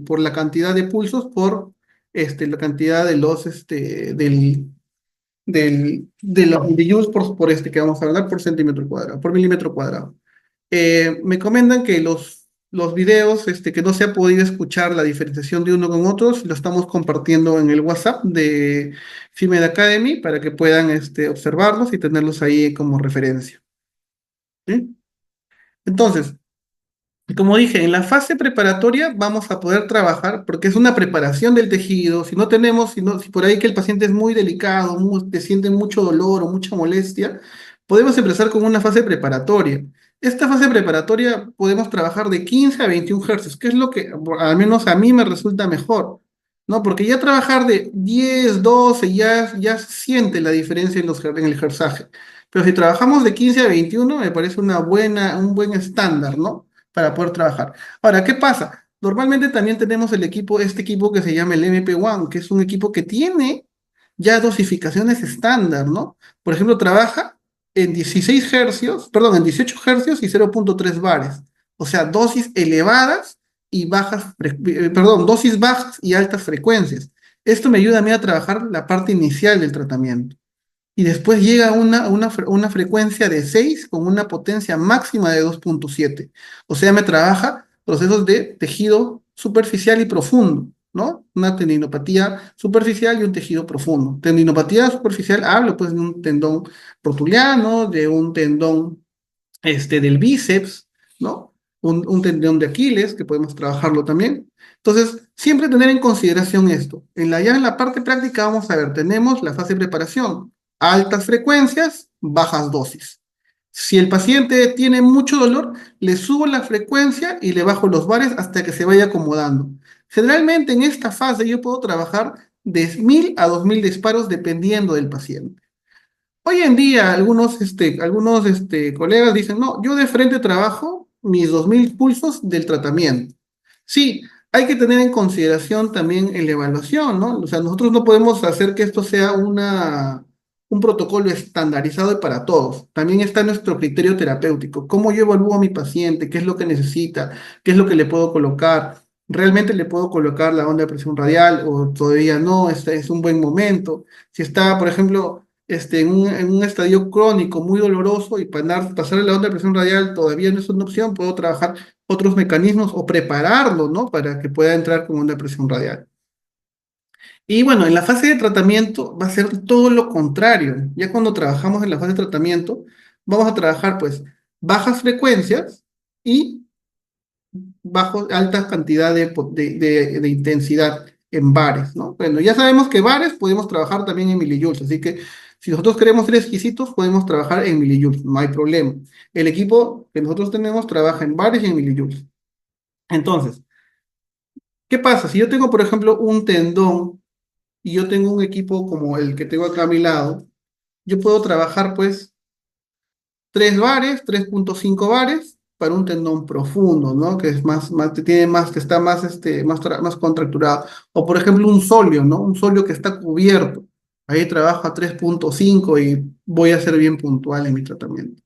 por la cantidad de pulsos por la cantidad de de los millijoules que vamos a hablar por centímetro cuadrado, por milímetro cuadrado. Me comentan que los videos que no se ha podido escuchar la diferenciación de uno con otros, lo estamos compartiendo en el WhatsApp de FIMED Academy para que puedan observarlos y tenerlos ahí como referencia. ¿Sí? Entonces, como dije, en la fase preparatoria vamos a poder trabajar porque es una preparación del tejido. Si no tenemos, si por ahí que el paciente es muy delicado, te siente mucho dolor o mucha molestia, podemos empezar con una fase preparatoria. Esta fase preparatoria podemos trabajar de 15 a 21 hercios, que es lo que al menos a mí me resulta mejor, ¿no? Porque ya trabajar de 10, 12, ya se siente la diferencia en el herzaje. Pero si trabajamos de 15 a 21, me parece un buen estándar, ¿no? Para poder trabajar. Ahora, ¿qué pasa? Normalmente también tenemos este equipo que se llama el MP1, que es un equipo que tiene ya dosificaciones estándar, ¿no? Por ejemplo, trabaja en 16 hercios, perdón, en 18 hercios y 0,3 bares. O sea, dosis elevadas y dosis bajas y altas frecuencias. Esto me ayuda a mí a trabajar la parte inicial del tratamiento y después llega una frecuencia de 6 con una potencia máxima de 2,7. O sea, me trabaja procesos de tejido superficial y profundo, ¿no? Una tendinopatía superficial y un tejido profundo. Tendinopatía superficial, hablo pues de un tendón rotuliano, de un tendón del bíceps, ¿no? Un tendón de Aquiles, que podemos trabajarlo también. Entonces, siempre tener en consideración esto. Ya en la parte práctica vamos a ver, tenemos la fase de preparación, altas frecuencias, bajas dosis. Si el paciente tiene mucho dolor, le subo la frecuencia y le bajo los bares hasta que se vaya acomodando. Generalmente en esta fase yo puedo trabajar de 1000 a 2000 disparos dependiendo del paciente. Hoy en día algunos colegas dicen, no, yo de frente trabajo mis 2000 pulsos del tratamiento. Sí, hay que tener en consideración también en la evaluación, ¿no? O sea, nosotros no podemos hacer que esto sea un protocolo estandarizado y para todos. También está nuestro criterio terapéutico. ¿Cómo yo evalúo a mi paciente? ¿Qué es lo que necesita? ¿Qué es lo que le puedo colocar? ¿Realmente le puedo colocar la onda de presión radial o todavía no? Este es un buen momento. Si está, por ejemplo, en un estadio crónico muy doloroso y pasarle la onda de presión radial todavía no es una opción, puedo trabajar otros mecanismos o prepararlo, ¿no? Para que pueda entrar con onda de presión radial. Y bueno, en la fase de tratamiento va a ser todo lo contrario. Ya cuando trabajamos en la fase de tratamiento, vamos a trabajar pues bajas frecuencias y alta cantidad de intensidad en bares, ¿no? Bueno, ya sabemos que bares podemos trabajar también en millijoules, así que si nosotros queremos ser exquisitos, podemos trabajar en millijoules, no hay problema. El equipo que nosotros tenemos trabaja en bares y en millijoules. Entonces, ¿qué pasa? Si yo tengo, por ejemplo, un tendón y yo tengo un equipo como el que tengo acá a mi lado, yo puedo trabajar pues 3 bares, 3,5 bares para un tendón profundo, ¿no? Que es tiene más, que está más contracturado. O por ejemplo un sóleo, ¿no? Un sóleo que está cubierto. Ahí trabajo a 3,5 y voy a ser bien puntual en mi tratamiento.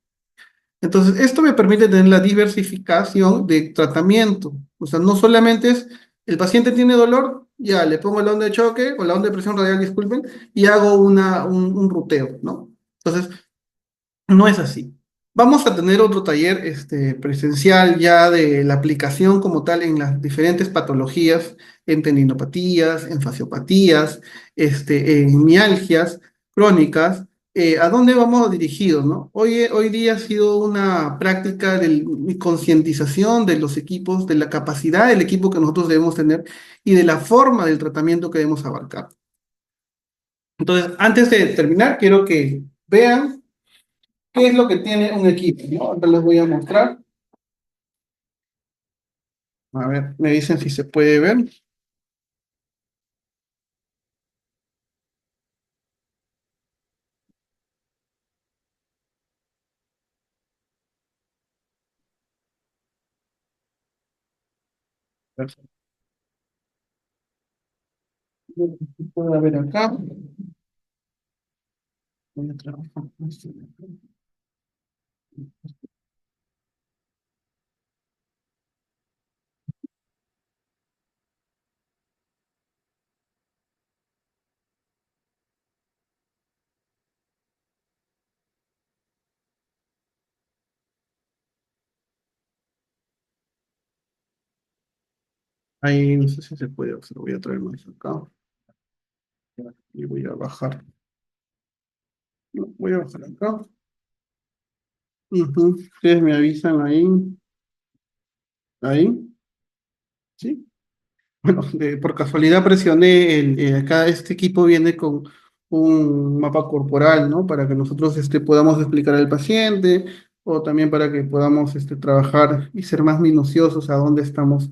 Entonces, esto me permite tener la diversificación de tratamiento. O sea, no solamente es el paciente tiene dolor, ya le pongo la onda de choque o la onda de presión radial, disculpen, y hago un ruteo, ¿no? Entonces, no es así. Vamos a tener otro taller presencial ya de la aplicación como tal en las diferentes patologías, en tendinopatías, en fasciopatías, en mialgias crónicas. ¿A dónde vamos dirigidos, no? Hoy día ha sido una práctica de concientización de los equipos, de la capacidad del equipo que nosotros debemos tener y de la forma del tratamiento que debemos abarcar. Entonces, antes de terminar, quiero que vean qué es lo que tiene un equipo, ¿no? Ahora les voy a mostrar. A ver, me dicen si se puede ver. Perfecto. Se puede ver acá. Voy a trabajar con esto. Ahí no sé si se puede, se lo voy a traer más acá y voy a bajar. No, voy a bajar acá. Ujú. Ustedes me avisan ahí, ahí, ¿sí? Bueno, por casualidad presioné acá este equipo viene con un mapa corporal, ¿no? Para que nosotros podamos explicar al paciente o también para que podamos trabajar y ser más minuciosos a dónde estamos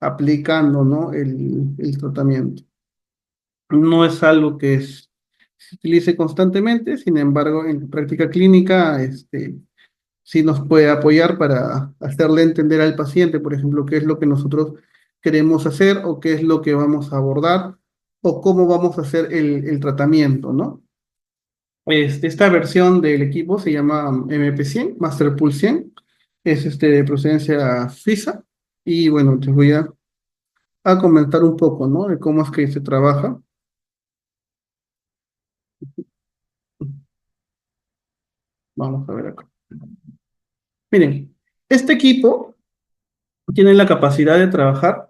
aplicando, ¿no? El tratamiento. No es algo que se utilice constantemente, sin embargo, en la práctica clínica, sí nos puede apoyar para hacerle entender al paciente, por ejemplo, qué es lo que nosotros queremos hacer o qué es lo que vamos a abordar o cómo vamos a hacer el tratamiento, ¿no? Esta versión del equipo se llama MP100, Masterpool 100, es de procedencia suiza y bueno, te voy a comentar un poco, ¿no? De cómo es que se trabaja. Vamos a ver acá. Miren, este equipo tiene la capacidad de trabajar.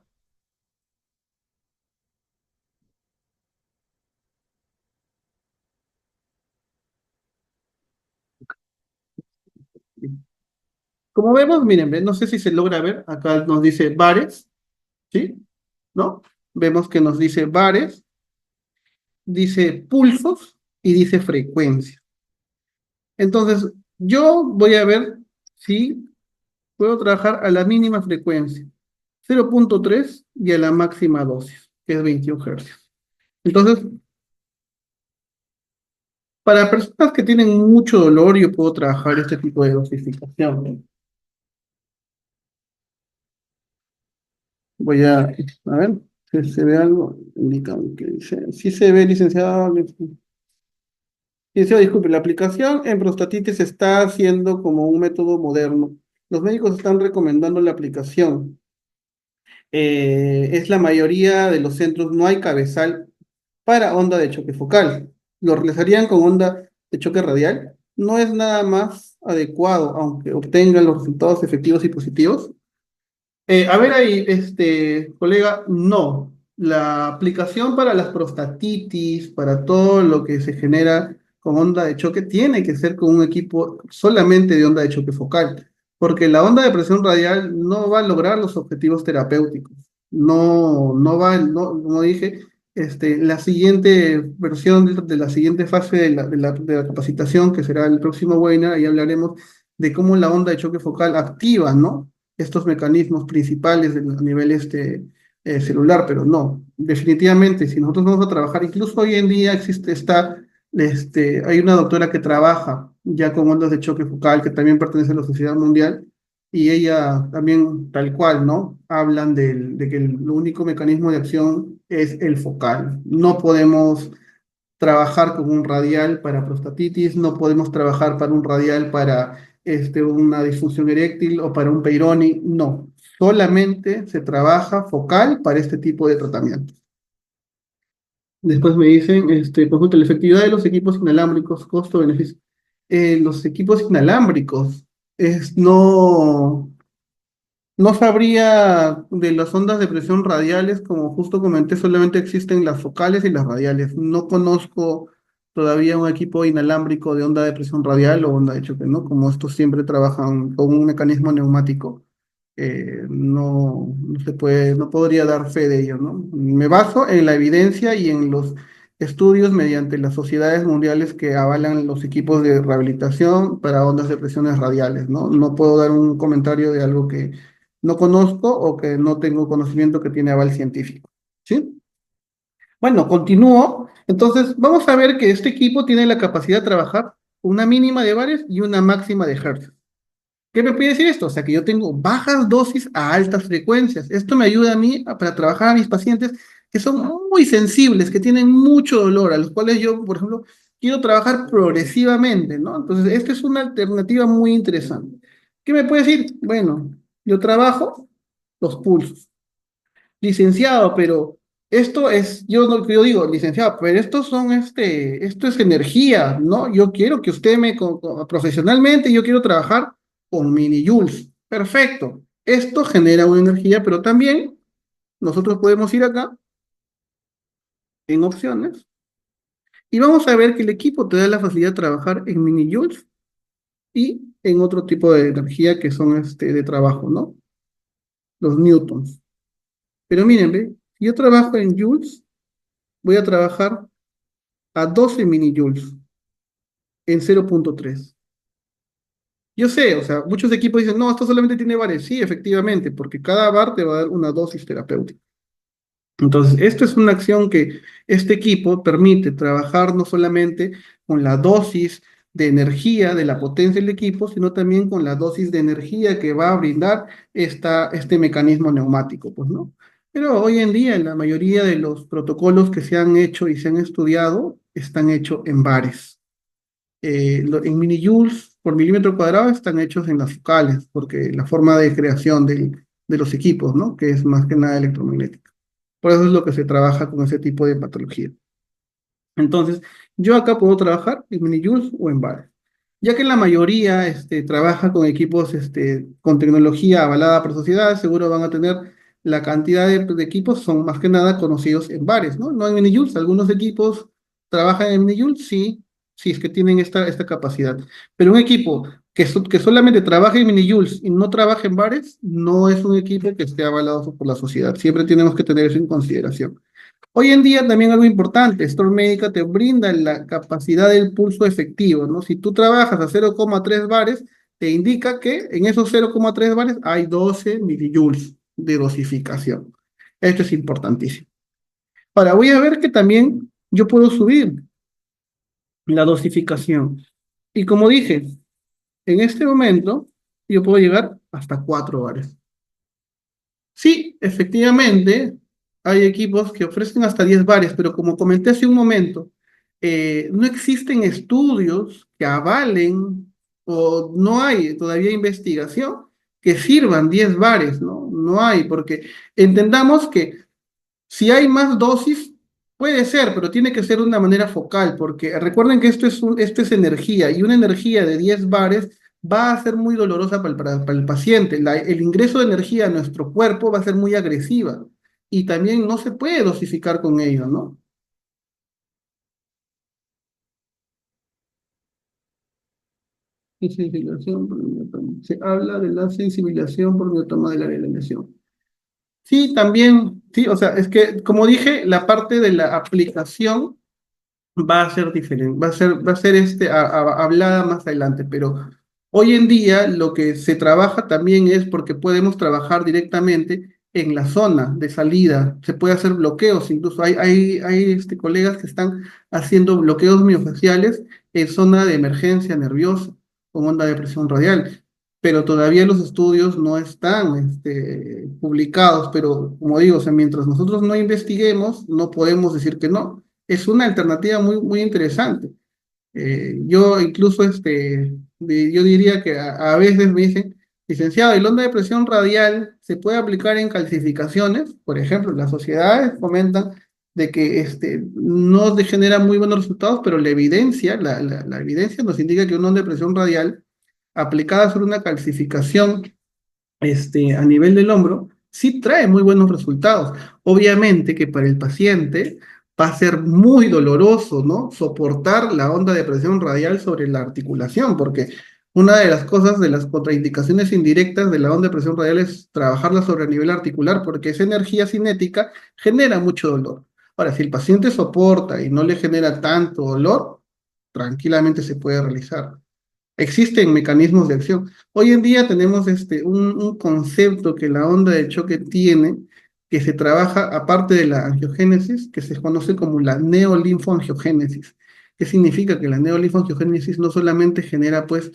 Como vemos, miren, no sé si se logra ver, acá nos dice bares, ¿sí? ¿No? Vemos que nos dice bares, dice pulsos y dice frecuencia. Entonces, yo voy a ver si puedo trabajar a la mínima frecuencia, 0,3 y a la máxima dosis, que es 21 hercios. Entonces, para personas que tienen mucho dolor, yo puedo trabajar este tipo de dosificación, ¿no? Voy a ver si se ve algo. Indican que dice, sí se ve, licenciado. Licenciado, disculpe, la aplicación en prostatitis está haciendo como un método moderno. Los médicos están recomendando la aplicación. Es la mayoría de los centros, no hay cabezal para onda de choque focal. Lo realizarían con onda de choque radial. No es nada más adecuado, aunque obtengan los resultados efectivos y positivos. A ver ahí, colega, no. La aplicación para las prostatitis, para todo lo que se genera con onda de choque, tiene que ser con un equipo solamente de onda de choque focal, porque la onda de presión radial no va a lograr los objetivos terapéuticos. No, no va, no, como dije, la siguiente versión de la siguiente fase de la capacitación, que será el próximo webinar, ahí hablaremos de cómo la onda de choque focal activa, ¿no? Estos mecanismos principales a nivel celular, pero no, definitivamente, si nosotros vamos a trabajar, incluso hoy en día hay una doctora que trabaja ya con ondas de choque focal, que también pertenece a la Sociedad Mundial, y ella también, tal cual, ¿no? Hablan de que el único mecanismo de acción es el focal. No podemos trabajar con un radial para prostatitis, no podemos trabajar para un radial para una disfunción eréctil o para un Peyronie, no. Solamente se trabaja focal para este tipo de tratamiento. Después me dicen, conjunto, la efectividad de los equipos inalámbricos, costo-beneficio. Los equipos inalámbricos no sabría de las ondas de presión radiales, como justo comenté, solamente existen las focales y las radiales. No conozco todavía un equipo inalámbrico de onda de presión radial o onda de choque, ¿no? Como estos siempre trabajan con un mecanismo neumático, no se puede, no podría dar fe de ello, ¿no? Me baso en la evidencia y en los estudios mediante las sociedades mundiales que avalan los equipos de rehabilitación para ondas de presiones radiales, ¿no? No puedo dar un comentario de algo que no conozco o que no tengo conocimiento que tiene aval científico. ¿Sí? Bueno, continúo. Entonces, vamos a ver que este equipo tiene la capacidad de trabajar una mínima de bares y una máxima de hercios. ¿Qué me puede decir esto? O sea, que yo tengo bajas dosis a altas frecuencias. Esto me ayuda a mí para trabajar a mis pacientes que son muy sensibles, que tienen mucho dolor, a los cuales yo, por ejemplo, quiero trabajar progresivamente, ¿no? Entonces, esta es una alternativa muy interesante. ¿Qué me puede decir? Bueno, yo trabajo los pulsos. Licenciado, pero esto es, yo digo, licenciado, pero esto es energía, ¿no? Yo quiero que usted profesionalmente, yo quiero trabajar con mini joules. Perfecto. Esto genera una energía, pero también nosotros podemos ir acá en opciones y vamos a ver que el equipo te da la facilidad de trabajar en minijoules y en otro tipo de energía que son de trabajo, ¿no? Los newtons. Pero miren, ¿ve? Si yo trabajo en joules, voy a trabajar a 12 minijoules en 0,3. Yo sé, o sea, muchos equipos dicen, no, esto solamente tiene bares. Sí, efectivamente, porque cada bar te va a dar una dosis terapéutica. Entonces, esto es una acción que este equipo permite trabajar no solamente con la dosis de energía, de la potencia del equipo, sino también con la dosis de energía que va a brindar este mecanismo neumático, pues, ¿no? Pero hoy en día, la mayoría de los protocolos que se han hecho y se han estudiado están hechos en bares. En minijoules por milímetro cuadrado están hechos en las focales, porque la forma de creación de los equipos, ¿no? Que es más que nada electromagnética. Por eso es lo que se trabaja con ese tipo de patología. Entonces, yo acá puedo trabajar en minijoules o en bares. Ya que la mayoría trabaja con equipos con tecnología avalada por sociedad, seguro van a tener la cantidad de equipos, son más que nada conocidos en bares, ¿no? No en minijoules. Algunos equipos trabajan en minijoules, sí, sí, es que tienen esta capacidad. Pero un equipo que solamente trabaja en minijoules y no trabaja en bares, no es un equipo que esté avalado por la sociedad. Siempre tenemos que tener eso en consideración. Hoy en día también algo importante, Storm Médica te brinda la capacidad del pulso efectivo, ¿no? Si tú trabajas a 0,3 bares, te indica que en esos 0,3 bares hay 12 milijoules de dosificación. Esto es importantísimo. Ahora, voy a ver que también yo puedo subir la dosificación. Y como dije, en este momento yo puedo llegar hasta 4 bares. Sí, efectivamente, hay equipos que ofrecen hasta 10 bares, pero como comenté hace un momento, no existen estudios que avalen o no hay todavía investigación que sirvan 10 bares, ¿no? No hay, porque entendamos que si hay más dosis, puede ser, pero tiene que ser de una manera focal, porque recuerden que esto es energía y una energía de 10 bares va a ser muy dolorosa para el paciente. El ingreso de energía a nuestro cuerpo va a ser muy agresiva y también no se puede dosificar con ello, ¿no? Sensibilización por miotoma. Se habla de la sensibilización por miotoma del área de la lesión. Sí, también, sí, o sea, es que, como dije, la parte de la aplicación va a ser diferente, va a ser hablada más adelante, pero hoy en día lo que se trabaja también es porque podemos trabajar directamente en la zona de salida, se puede hacer bloqueos, incluso hay colegas que están haciendo bloqueos miofaciales en zona de emergencia nerviosa con onda de presión radial, pero todavía los estudios no están publicados, pero como digo, o sea, mientras nosotros no investiguemos, no podemos decir que no es una alternativa muy, muy interesante. Yo incluso, yo diría que a veces me dicen, licenciado, ¿el onda de presión radial se puede aplicar en calcificaciones? Por ejemplo, las sociedades comentan de que no genera muy buenos resultados, pero la evidencia, la evidencia nos indica que una onda de presión radial aplicada sobre una calcificación a nivel del hombro, sí trae muy buenos resultados. Obviamente que para el paciente va a ser muy doloroso, ¿no? Soportar la onda de presión radial sobre la articulación, porque una de las cosas, de las contraindicaciones indirectas de la onda de presión radial es trabajarla sobre el nivel articular, porque esa energía cinética genera mucho dolor. Ahora, si el paciente soporta y no le genera tanto dolor, tranquilamente se puede realizar. Existen mecanismos de acción. Hoy en día tenemos un concepto que la onda de choque tiene, que se trabaja aparte de la angiogénesis, que se conoce como la neolinfoangiogénesis. ¿Qué significa? Que la neolinfoangiogénesis no solamente genera pues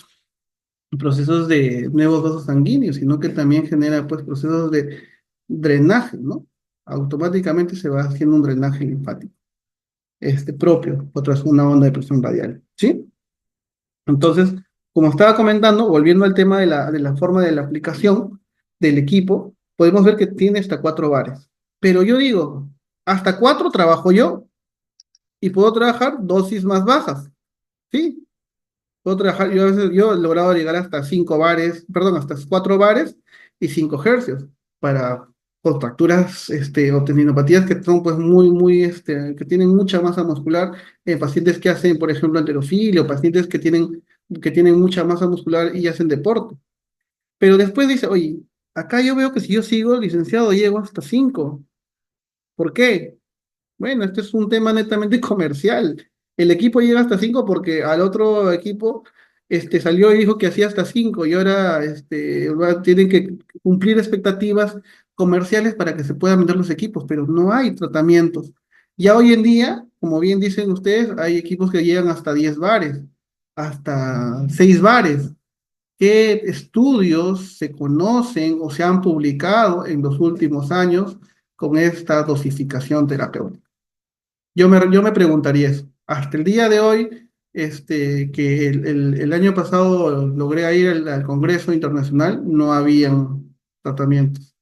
procesos de nuevos vasos sanguíneos, sino que también genera pues procesos de drenaje, ¿no? Automáticamente se va haciendo un drenaje linfático, propio, otras una onda de presión radial, ¿sí? Entonces, como estaba comentando, volviendo al tema de la forma de la aplicación del equipo, podemos ver que tiene hasta 4 bares. Pero yo digo, hasta 4 trabajo yo y puedo trabajar dosis más bajas, ¿sí? Puedo trabajar, yo a veces yo he logrado llegar hasta 5 bares, perdón, hasta 4 bares y 5 hercios para contracturas o tendinopatías que son pues muy, que tienen mucha masa muscular, pacientes que hacen, por ejemplo, halterofilia, o pacientes que tienen mucha masa muscular y hacen deporte. Pero después dice, oye, acá yo veo que si yo sigo, licenciado, llego hasta 5. ¿Por qué? Bueno, este es un tema netamente comercial. El equipo llega hasta 5 porque al otro equipo salió y dijo que hacía hasta 5 y ahora tienen que cumplir expectativas comerciales para que se puedan vender los equipos, pero no hay tratamientos. Ya hoy en día, como bien dicen ustedes, hay equipos que llegan hasta 10 bares, hasta 6 bares. ¿Qué estudios se conocen o se han publicado en los últimos años con esta dosificación terapéutica? Yo me preguntaría eso. Hasta el día de hoy, que el año pasado logré ir al Congreso Internacional, no habían tratamientos.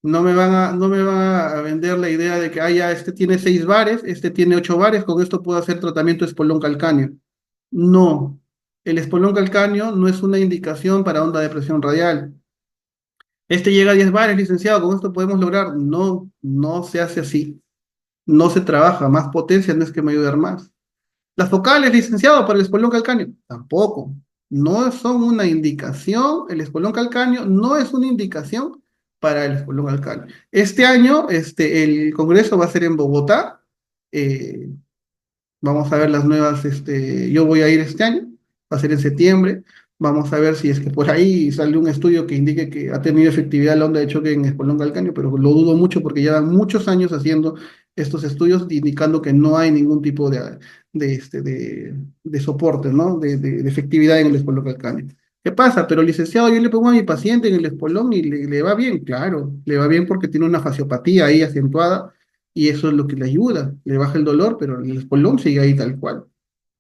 No me van a vender la idea de que, ya, este tiene 6 bares, este tiene 8 bares, con esto puedo hacer tratamiento de espolón calcáneo. No, el espolón calcáneo no es una indicación para onda de presión radial. Este llega a 10 bares, licenciado, con esto podemos lograr. No, no se hace así. No se trabaja, más potencia no es que me ayudar más. Las focales, licenciado, para el espolón calcáneo, tampoco. No son una indicación, el espolón calcáneo no es una indicación para el espolón calcáneo. Este año, el congreso va a ser en Bogotá. eh, Vamos a ver las nuevas, yo voy a ir este año, va a ser en septiembre. Vamos a ver si es que por ahí sale un estudio que indique que ha tenido efectividad la onda de choque en espolón calcáneo, pero lo dudo mucho porque llevan muchos años haciendo estos estudios indicando que no hay ningún tipo de soporte, ¿no? De efectividad en el espolón calcáneo. ¿Qué pasa? Pero licenciado, yo le pongo a mi paciente en el espolón y le va bien, claro, le va bien porque tiene una fasciopatía ahí acentuada y eso es lo que le ayuda, le baja el dolor, pero el espolón sigue ahí tal cual.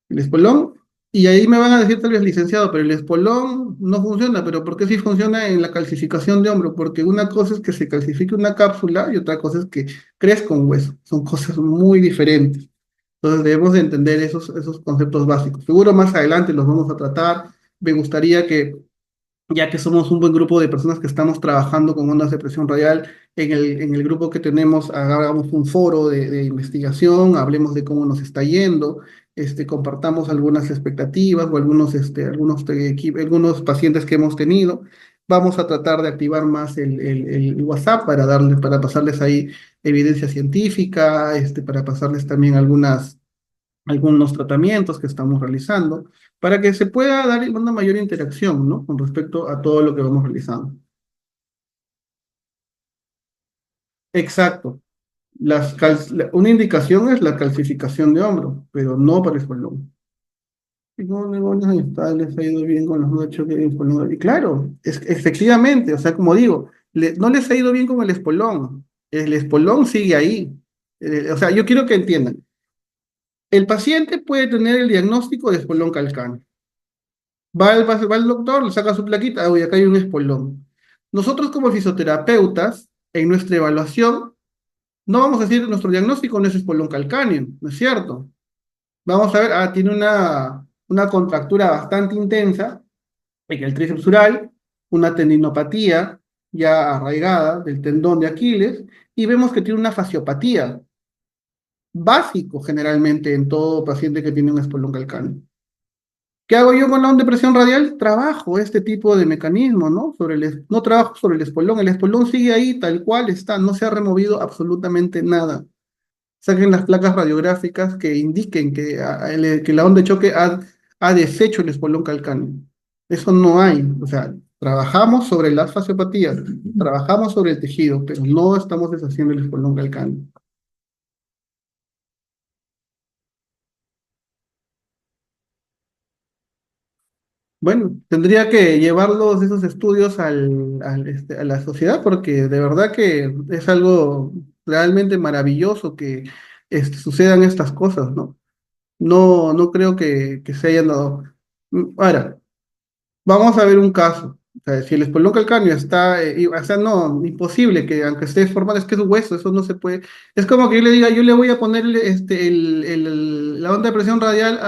El espolón, y ahí me van a decir tal vez licenciado, pero el espolón no funciona, pero ¿por qué sí funciona en la calcificación de hombro? Porque una cosa es que se calcifique una cápsula y otra cosa es que crezca un hueso, son cosas muy diferentes. Entonces debemos de entender esos conceptos básicos. Seguro más adelante los vamos a tratar. Me gustaría que ya que somos un buen grupo de personas que estamos trabajando con ondas de presión radial, en el grupo que tenemos, hagamos un foro de investigación, hablemos de cómo nos está yendo, compartamos algunas expectativas o algunos pacientes que hemos tenido. Vamos a tratar de activar más el WhatsApp para pasarles ahí evidencia científica, para pasarles también algunos tratamientos que estamos realizando, para que se pueda dar una mayor interacción, ¿no? Con respecto a todo lo que vamos realizando. Exacto. Una indicación es la calcificación de hombro, pero no para el espolón. Y no, no, les ha ido bien con los nudos de choque de espolón. Y claro, efectivamente, o sea, como digo, no les ha ido bien con el espolón sigue ahí. O sea, yo quiero que entiendan, el paciente puede tener el diagnóstico de espolón calcáneo. Va el doctor, le saca su plaquita, uy, acá hay un espolón. Nosotros como fisioterapeutas, en nuestra evaluación, no vamos a decir nuestro diagnóstico no es espolón calcáneo, ¿no es cierto? Vamos a ver, tiene una contractura bastante intensa en el tríceps sural, una tendinopatía ya arraigada del tendón de Aquiles, y vemos que tiene una fasciopatía, básico generalmente en todo paciente que tiene un espolón calcáneo. ¿Qué hago yo con la onda de presión radial? Trabajo este tipo de mecanismo, ¿no? No trabajo sobre el espolón sigue ahí tal cual está, no se ha removido absolutamente nada. Saquen las placas radiográficas que indiquen que la onda de choque ha deshecho el espolón calcáneo. Eso no hay, o sea, trabajamos sobre las fasciopatías, trabajamos sobre el tejido, pero no estamos deshaciendo el espolón calcáneo. Bueno, tendría que llevarlos esos estudios a la sociedad porque de verdad que es algo realmente maravilloso que sucedan estas cosas, ¿no? No, no creo que se hayan dado. Ahora, vamos a ver un caso. O sea, si el espolón calcáneo está, o sea, no, imposible que aunque esté formado, es que es hueso, eso no se puede. Es como que yo le diga, yo le voy a poner la onda de presión radial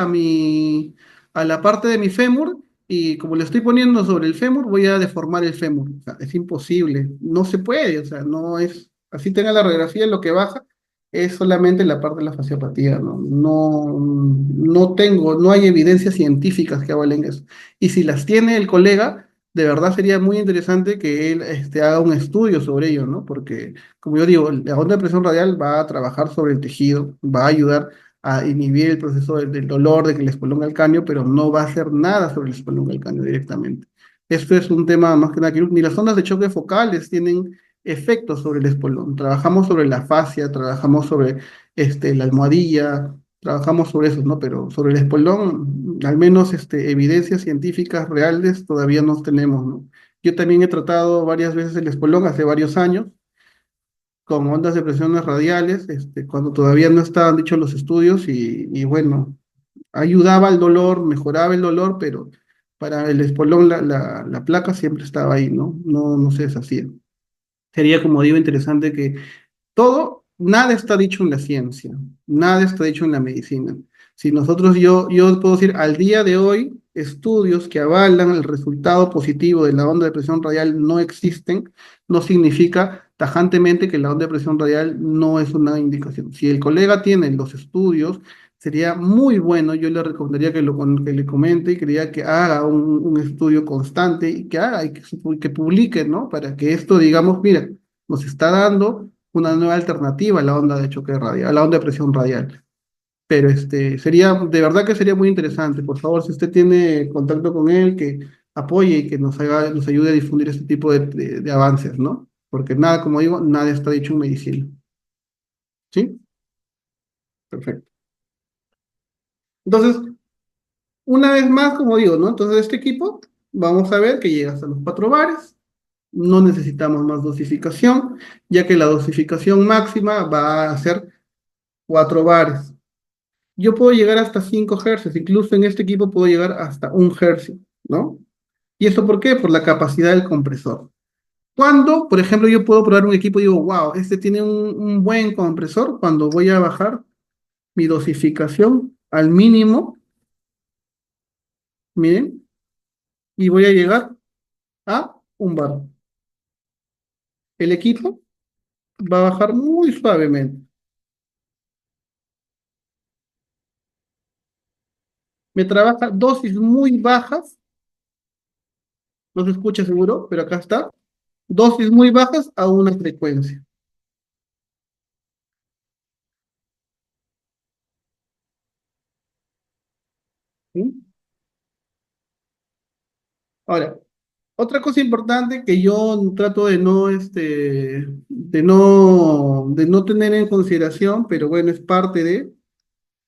a la parte de mi fémur y como le estoy poniendo sobre el fémur, voy a deformar el fémur. O sea, es imposible, no se puede, o sea, no es, así tenga la radiografía, lo que baja es solamente la parte de la fasciopatía, ¿no? No tengo, no hay evidencias científicas que avalen eso. Y si las tiene el colega, de verdad sería muy interesante que él haga un estudio sobre ello, ¿no? Porque, como yo digo, la onda de presión radial va a trabajar sobre el tejido, va a ayudar a inhibir el proceso del dolor, de que el espolón calcáneo, pero no va a hacer nada sobre el espolón calcáneo directamente. Esto es un tema más que nada quirúrgico. Ni las ondas de choque focales tienen efectos sobre el espolón. Trabajamos sobre la fascia, trabajamos sobre la almohadilla, trabajamos sobre eso, ¿no? Pero sobre el espolón, al menos evidencias científicas reales todavía no tenemos, ¿no? Yo también he tratado varias veces el espolón hace varios años con ondas de presiones radiales, cuando todavía no estaban dichos los estudios y bueno, ayudaba al dolor, mejoraba el dolor, pero para el espolón la placa siempre estaba ahí, ¿no? No se deshacía. Sería, como digo, interesante que nada está dicho en la ciencia, nada está dicho en la medicina. Si nosotros, yo puedo decir, al día de hoy, estudios que avalan el resultado positivo de la onda de presión radial no existen, no significa tajantemente que la onda de presión radial no es una indicación. Si el colega tiene los estudios, sería muy bueno, yo le recomendaría que le comente y quería que haga un estudio constante y que haga y que publique, ¿no? Para que esto, digamos, mira, nos está dando una nueva alternativa a la onda de choque radial, a la onda de presión radial. Pero sería, de verdad que sería muy interesante. Por favor, si usted tiene contacto con él, que apoye y que nos ayude a difundir este tipo de avances, ¿no? Porque nada, como digo, nada está dicho en medicina. ¿Sí? Perfecto. Entonces, una vez más, como digo, ¿no? Entonces, este equipo, vamos a ver que llega hasta los 4 bares. No necesitamos más dosificación, ya que la dosificación máxima va a ser 4 bares. Yo puedo llegar hasta 5 hercios, incluso en este equipo puedo llegar hasta 1 hercio, ¿no? ¿Y esto por qué? Por la capacidad del compresor. Cuando, por ejemplo, yo puedo probar un equipo y digo, wow, este tiene un buen compresor, cuando voy a bajar mi dosificación al mínimo, miren, y voy a llegar a 1 bar. El equipo va a bajar muy suavemente. Me trabaja dosis muy bajas, no se escucha seguro, pero acá está, dosis muy bajas a una frecuencia. ¿Sí? Ahora, otra cosa importante que yo trato de no tener en consideración, pero bueno, es parte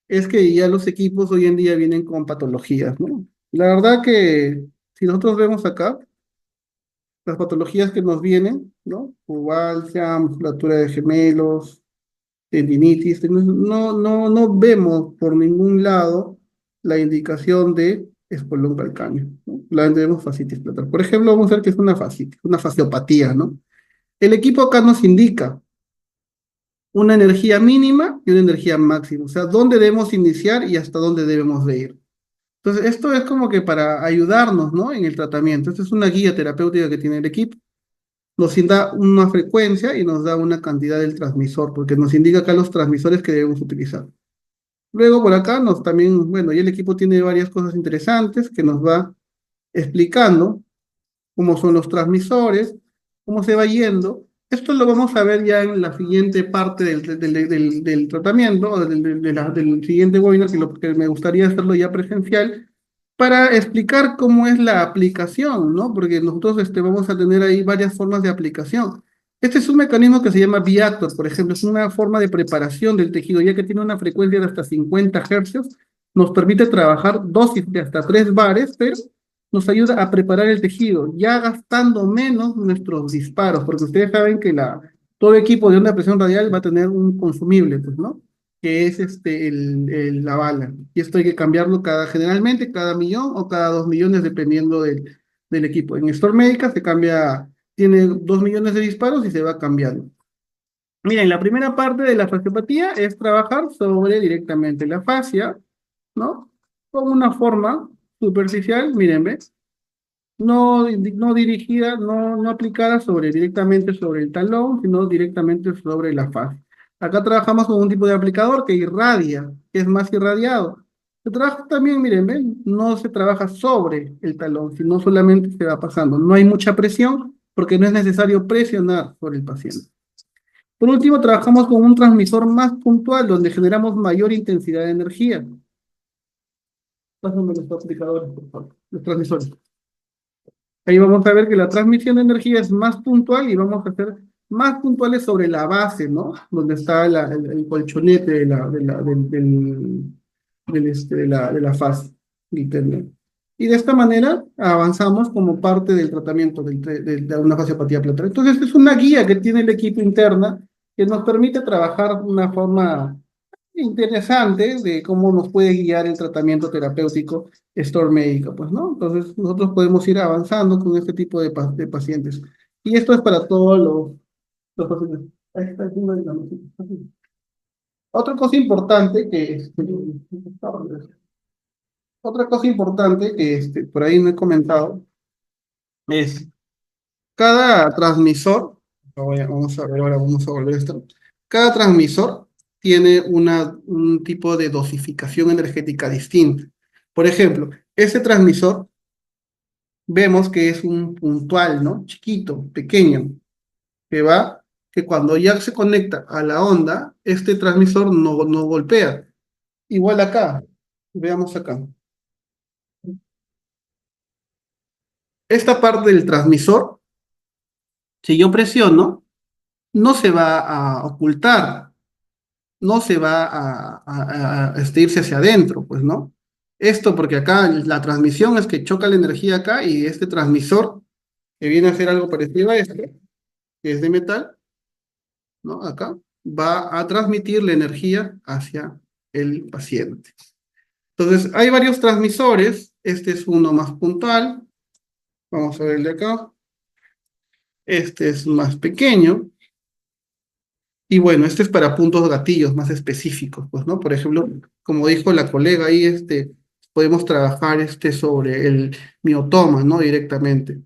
es que ya los equipos hoy en día vienen con patologías, ¿no? La verdad que si nosotros vemos acá, las patologías que nos vienen, ¿no? Pubalgia, musculatura de gemelos, tendinitis, no vemos por ningún lado la indicación de espolón calcáneo, ¿no? La vemos fascitis plantar. Por ejemplo, vamos a ver que es una fascitis, una fasciopatía, ¿no? El equipo acá nos indica una energía mínima y una energía máxima, o sea, dónde debemos iniciar y hasta dónde debemos de ir. Entonces, esto es como que para ayudarnos, ¿no? En el tratamiento. Esta es una guía terapéutica que tiene el equipo. Nos da una frecuencia y nos da una cantidad del transmisor, porque nos indica acá los transmisores que debemos utilizar. Luego por acá nos también, bueno, y el equipo tiene varias cosas interesantes que nos va explicando cómo son los transmisores, cómo se va yendo. Esto lo vamos a ver ya en la siguiente parte del tratamiento, o del siguiente webinar, que me gustaría hacerlo ya presencial, para explicar cómo es la aplicación, ¿no? Porque nosotros vamos a tener ahí varias formas de aplicación. Este es un mecanismo que se llama Viactor, por ejemplo, es una forma de preparación del tejido, ya que tiene una frecuencia de hasta 50 hercios, nos permite trabajar dosis de hasta 3 bares, pero nos ayuda a preparar el tejido, ya gastando menos nuestros disparos, porque ustedes saben que todo equipo de onda presión radial va a tener un consumible, pues, ¿no? Que es la bala. Y esto hay que cambiarlo generalmente cada millón o cada 2 millones, dependiendo del equipo. En Store Médica se cambia, tiene 2 millones de disparos y se va cambiando. Miren, la primera parte de la fasciopatía es trabajar sobre directamente la fascia, ¿no? Con una forma superficial, miren, ¿ves? no dirigida, no aplicada directamente sobre el talón, sino directamente sobre la faz. Acá trabajamos con un tipo de aplicador que irradia, que es más irradiado. Se trabaja también, miren, ¿ven? No se trabaja sobre el talón, sino solamente se va pasando. No hay mucha presión porque no es necesario presionar sobre el paciente. Por último, trabajamos con un transmisor más puntual donde generamos mayor intensidad de energía. Pásame los aplicadores, por favor, los transmisores. Ahí vamos a ver que la transmisión de energía es más puntual y vamos a ser más puntuales sobre la base, ¿no? Donde está el colchonete de la faz interna. Y de esta manera avanzamos como parte del tratamiento de una fasciopatía plantar. Entonces, es una guía que tiene el equipo interna que nos permite trabajar de una forma interesante de cómo nos puede guiar el tratamiento terapéutico Store médica, pues, ¿no? Entonces, nosotros podemos ir avanzando con este tipo de pacientes. Y esto es para todos los pacientes. Ahí está encima de la mesita. Otra cosa importante otra cosa importante que por ahí no he comentado es cada transmisor, vamos a ver, ahora vamos a volver a esto. Cada transmisor tiene un tipo de dosificación energética distinta. Por ejemplo, este transmisor vemos que es un puntual, ¿no? Chiquito, pequeño, que va, que cuando ya se conecta a la onda, este transmisor no golpea. Igual acá, veamos acá. Esta parte del transmisor, si yo presiono, no se va a ocultar, no se va a irse hacia adentro, pues, ¿no? Esto porque acá la transmisión es que choca la energía acá y este transmisor, que viene a ser algo parecido a este, que es de metal, ¿no? Acá va a transmitir la energía hacia el paciente. Entonces, hay varios transmisores. Este es uno más puntual. Vamos a ver el de acá. Este es más pequeño. Y bueno, este es para puntos gatillos más específicos, pues, ¿no? Por ejemplo, como dijo la colega ahí, podemos trabajar sobre el miotoma, ¿no? Directamente.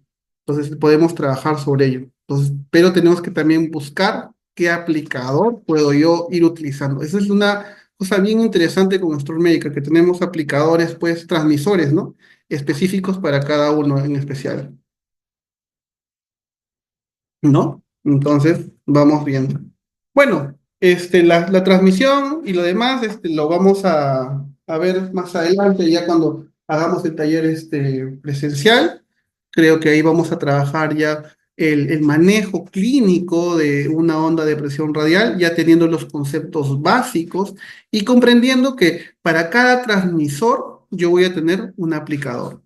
Entonces, podemos trabajar sobre ello. Entonces, pero tenemos que también buscar qué aplicador puedo yo ir utilizando. Esa es una cosa bien interesante con nuestro médica, que tenemos aplicadores, pues, transmisores, ¿no? Específicos para cada uno en especial, ¿no? Entonces, vamos viendo. Bueno, la transmisión y lo demás, lo vamos a ver más adelante, ya cuando hagamos el taller presencial. Creo que ahí vamos a trabajar ya el manejo clínico de una onda de presión radial, ya teniendo los conceptos básicos y comprendiendo que para cada transmisor yo voy a tener un aplicador.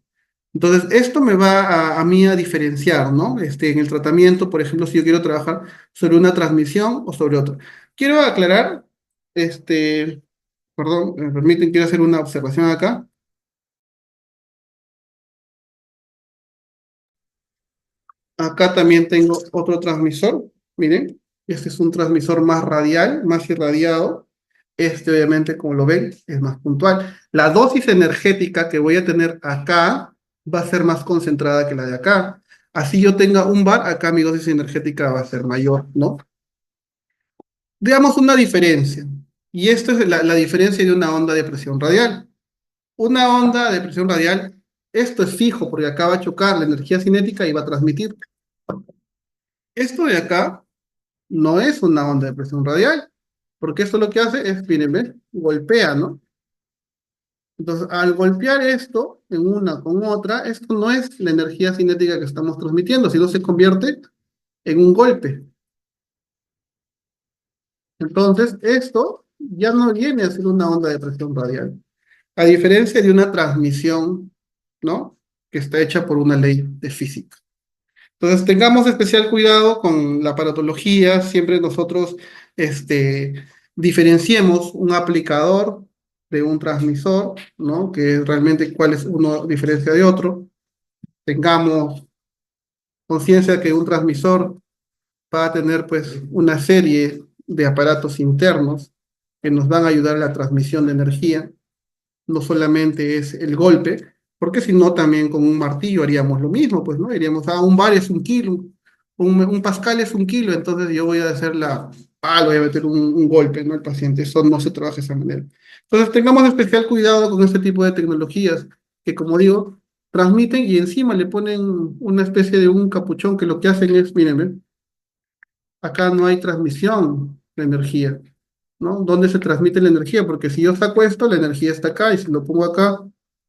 Entonces, esto me va a mí a diferenciar, ¿no? En el tratamiento, por ejemplo, si yo quiero trabajar sobre una transmisión o sobre otra. Quiero aclarar, perdón, me permiten, quiero hacer una observación acá. Acá también tengo otro transmisor, miren, este es un transmisor más radial, más irradiado. Obviamente, como lo ven, es más puntual. La dosis energética que voy a tener acá va a ser más concentrada que la de acá. Así yo tenga un bar, acá mi dosis energética va a ser mayor, ¿no? Veamos una diferencia. Y esta es la diferencia de una onda de presión radial. Una onda de presión radial, esto es fijo porque acá va a chocar la energía cinética y va a transmitir. Esto de acá no es una onda de presión radial, porque esto lo que hace es, miren, ¿ven? Golpea, ¿no? Entonces, al golpear esto en una con otra, esto no es la energía cinética que estamos transmitiendo, sino se convierte en un golpe. Entonces, esto ya no viene a ser una onda de presión radial, a diferencia de una transmisión, ¿no? Que está hecha por una ley de física. Entonces, tengamos especial cuidado con la aparatología, siempre nosotros diferenciemos un aplicador de un transmisor, ¿no? Que es realmente cuál es uno diferencia de otro. Tengamos conciencia que un transmisor va a tener pues una serie de aparatos internos que nos van a ayudar a la transmisión de energía. No solamente es el golpe, porque si no, también con un martillo haríamos lo mismo, pues, ¿no? Diríamos, un bar es 1 kilo, un pascal es 1 kilo, entonces yo voy a hacer voy a meter un golpe, ¿no? Al paciente, eso no se trabaja de esa manera. Entonces, tengamos especial cuidado con este tipo de tecnologías que, como digo, transmiten y encima le ponen una especie de un capuchón que lo que hacen es, miren, ¿ven? Acá no hay transmisión de energía, ¿no? ¿Dónde se transmite la energía? Porque si yo saco esto, la energía está acá y si lo pongo acá,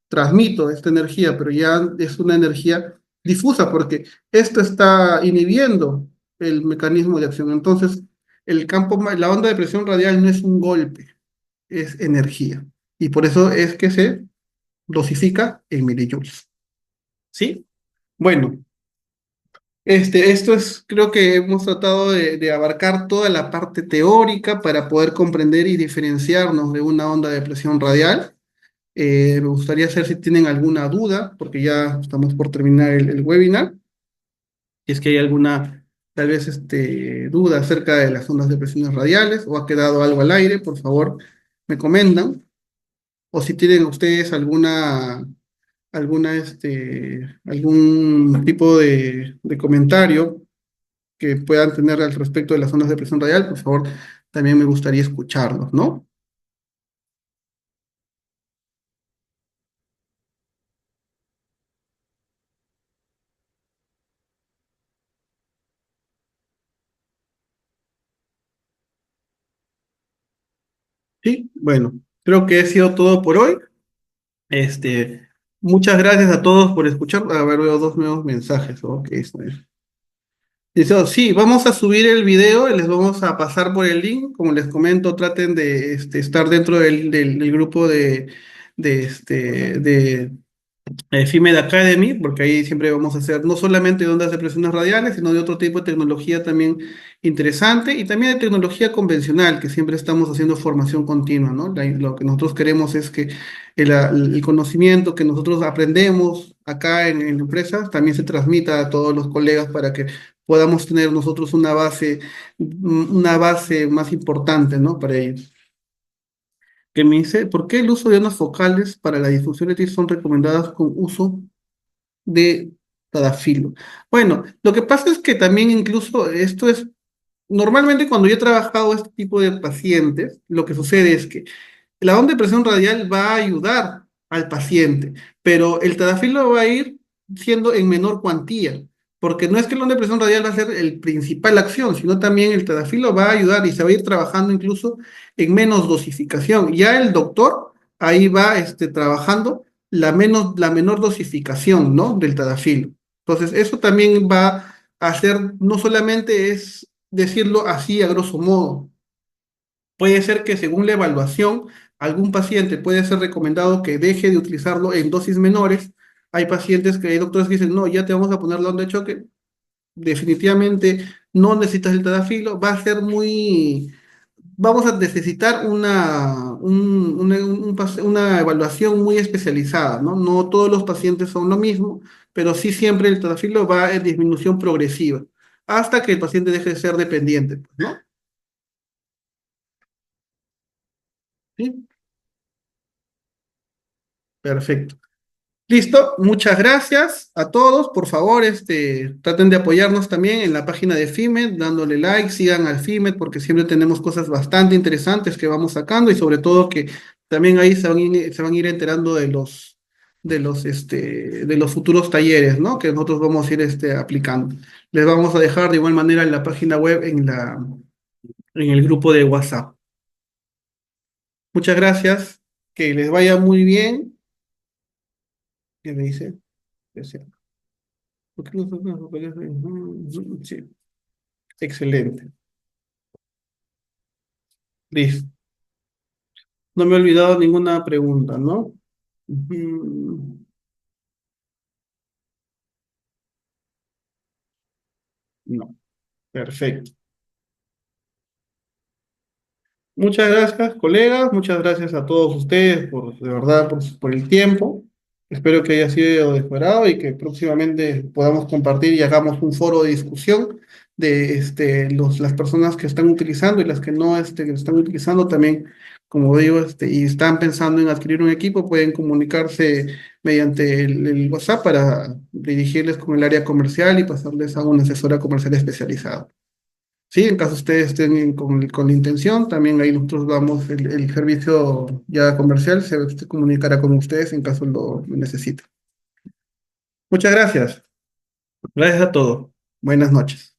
transmito esta energía, pero ya es una energía difusa porque esto está inhibiendo el mecanismo de acción. Entonces, la onda de presión radial no es un golpe, es energía. Y por eso es que se dosifica en millijoules. ¿Sí? Bueno, creo que hemos tratado de abarcar toda la parte teórica para poder comprender y diferenciarnos de una onda de presión radial. Me gustaría saber si tienen alguna duda, porque ya estamos por terminar el webinar. Si es que hay alguna, tal vez, duda acerca de las ondas de presiones radiales o ha quedado algo al aire, por favor, me comentan. O si tienen ustedes algún tipo de comentario que puedan tener al respecto de las zonas de presión radial, por favor, también me gustaría escucharlos, ¿no? Sí, bueno, creo que ha sido todo por hoy. Muchas gracias a todos por escuchar. A ver, veo dos nuevos mensajes. Ok, está bien. Dice, sí, vamos a subir el video y les vamos a pasar por el link. Como les comento, traten de estar dentro del grupo de FIMED Academy, porque ahí siempre vamos a hacer no solamente de ondas de presiones radiales, sino de otro tipo de tecnología también interesante y también de tecnología convencional, que siempre estamos haciendo formación continua, ¿no? Lo que nosotros queremos es que el conocimiento que nosotros aprendemos acá en la empresa también se transmita a todos los colegas para que podamos tener nosotros una base más importante, ¿no? Para ellos. Que me dice, ¿por qué el uso de ondas focales para la difusión de TIC son recomendadas con uso de Tadafilo? Bueno, lo que pasa es que también incluso normalmente cuando yo he trabajado este tipo de pacientes, lo que sucede es que la onda de presión radial va a ayudar al paciente, pero el tadafilo va a ir siendo en menor cuantía, porque no es que la onda de presión radial va a ser el principal acción, sino también el tadafilo va a ayudar y se va a ir trabajando incluso en menos dosificación. Ya el doctor ahí va trabajando la menor dosificación, ¿no? Del tadafilo. Entonces, eso también va a hacer, no solamente es decirlo así a grosso modo, puede ser que según la evaluación, algún paciente puede ser recomendado que deje de utilizarlo en dosis menores. Hay doctores que dicen, no, ya te vamos a poner la onda de choque. Definitivamente no necesitas el tadafilo. Vamos a necesitar una evaluación muy especializada, ¿no? No todos los pacientes son lo mismo, pero sí siempre el tadafilo va en disminución progresiva, hasta que el paciente deje de ser dependiente, pues, ¿no? ¿Sí? Perfecto. Listo, muchas gracias a todos. Por favor, traten de apoyarnos también en la página de FIMED, dándole like, sigan al FIMED porque siempre tenemos cosas bastante interesantes que vamos sacando y sobre todo que también ahí se van a ir enterando de los futuros talleres, ¿no? Que nosotros vamos a ir aplicando. Les vamos a dejar de igual manera en la página web, en el grupo de WhatsApp. Muchas gracias, que les vaya muy bien. ¿Qué me dice? ¿Por qué no tocan los papeles sí, excelente. Listo. No me he olvidado ninguna pregunta, ¿no? Ujú. No, perfecto. Muchas gracias, colegas. Muchas gracias a todos ustedes de verdad, por el tiempo. Espero que haya sido de su agrado y que próximamente podamos compartir y hagamos un foro de discusión de las personas que están utilizando y las que no que lo están utilizando también, como digo, y están pensando en adquirir un equipo, pueden comunicarse mediante el WhatsApp para dirigirles con el área comercial y pasarles a una asesora comercial especializada. Sí, en caso ustedes estén con la intención, también ahí nosotros damos el servicio ya comercial, se comunicará con ustedes en caso lo necesiten. Muchas gracias. Gracias a todos. Buenas noches.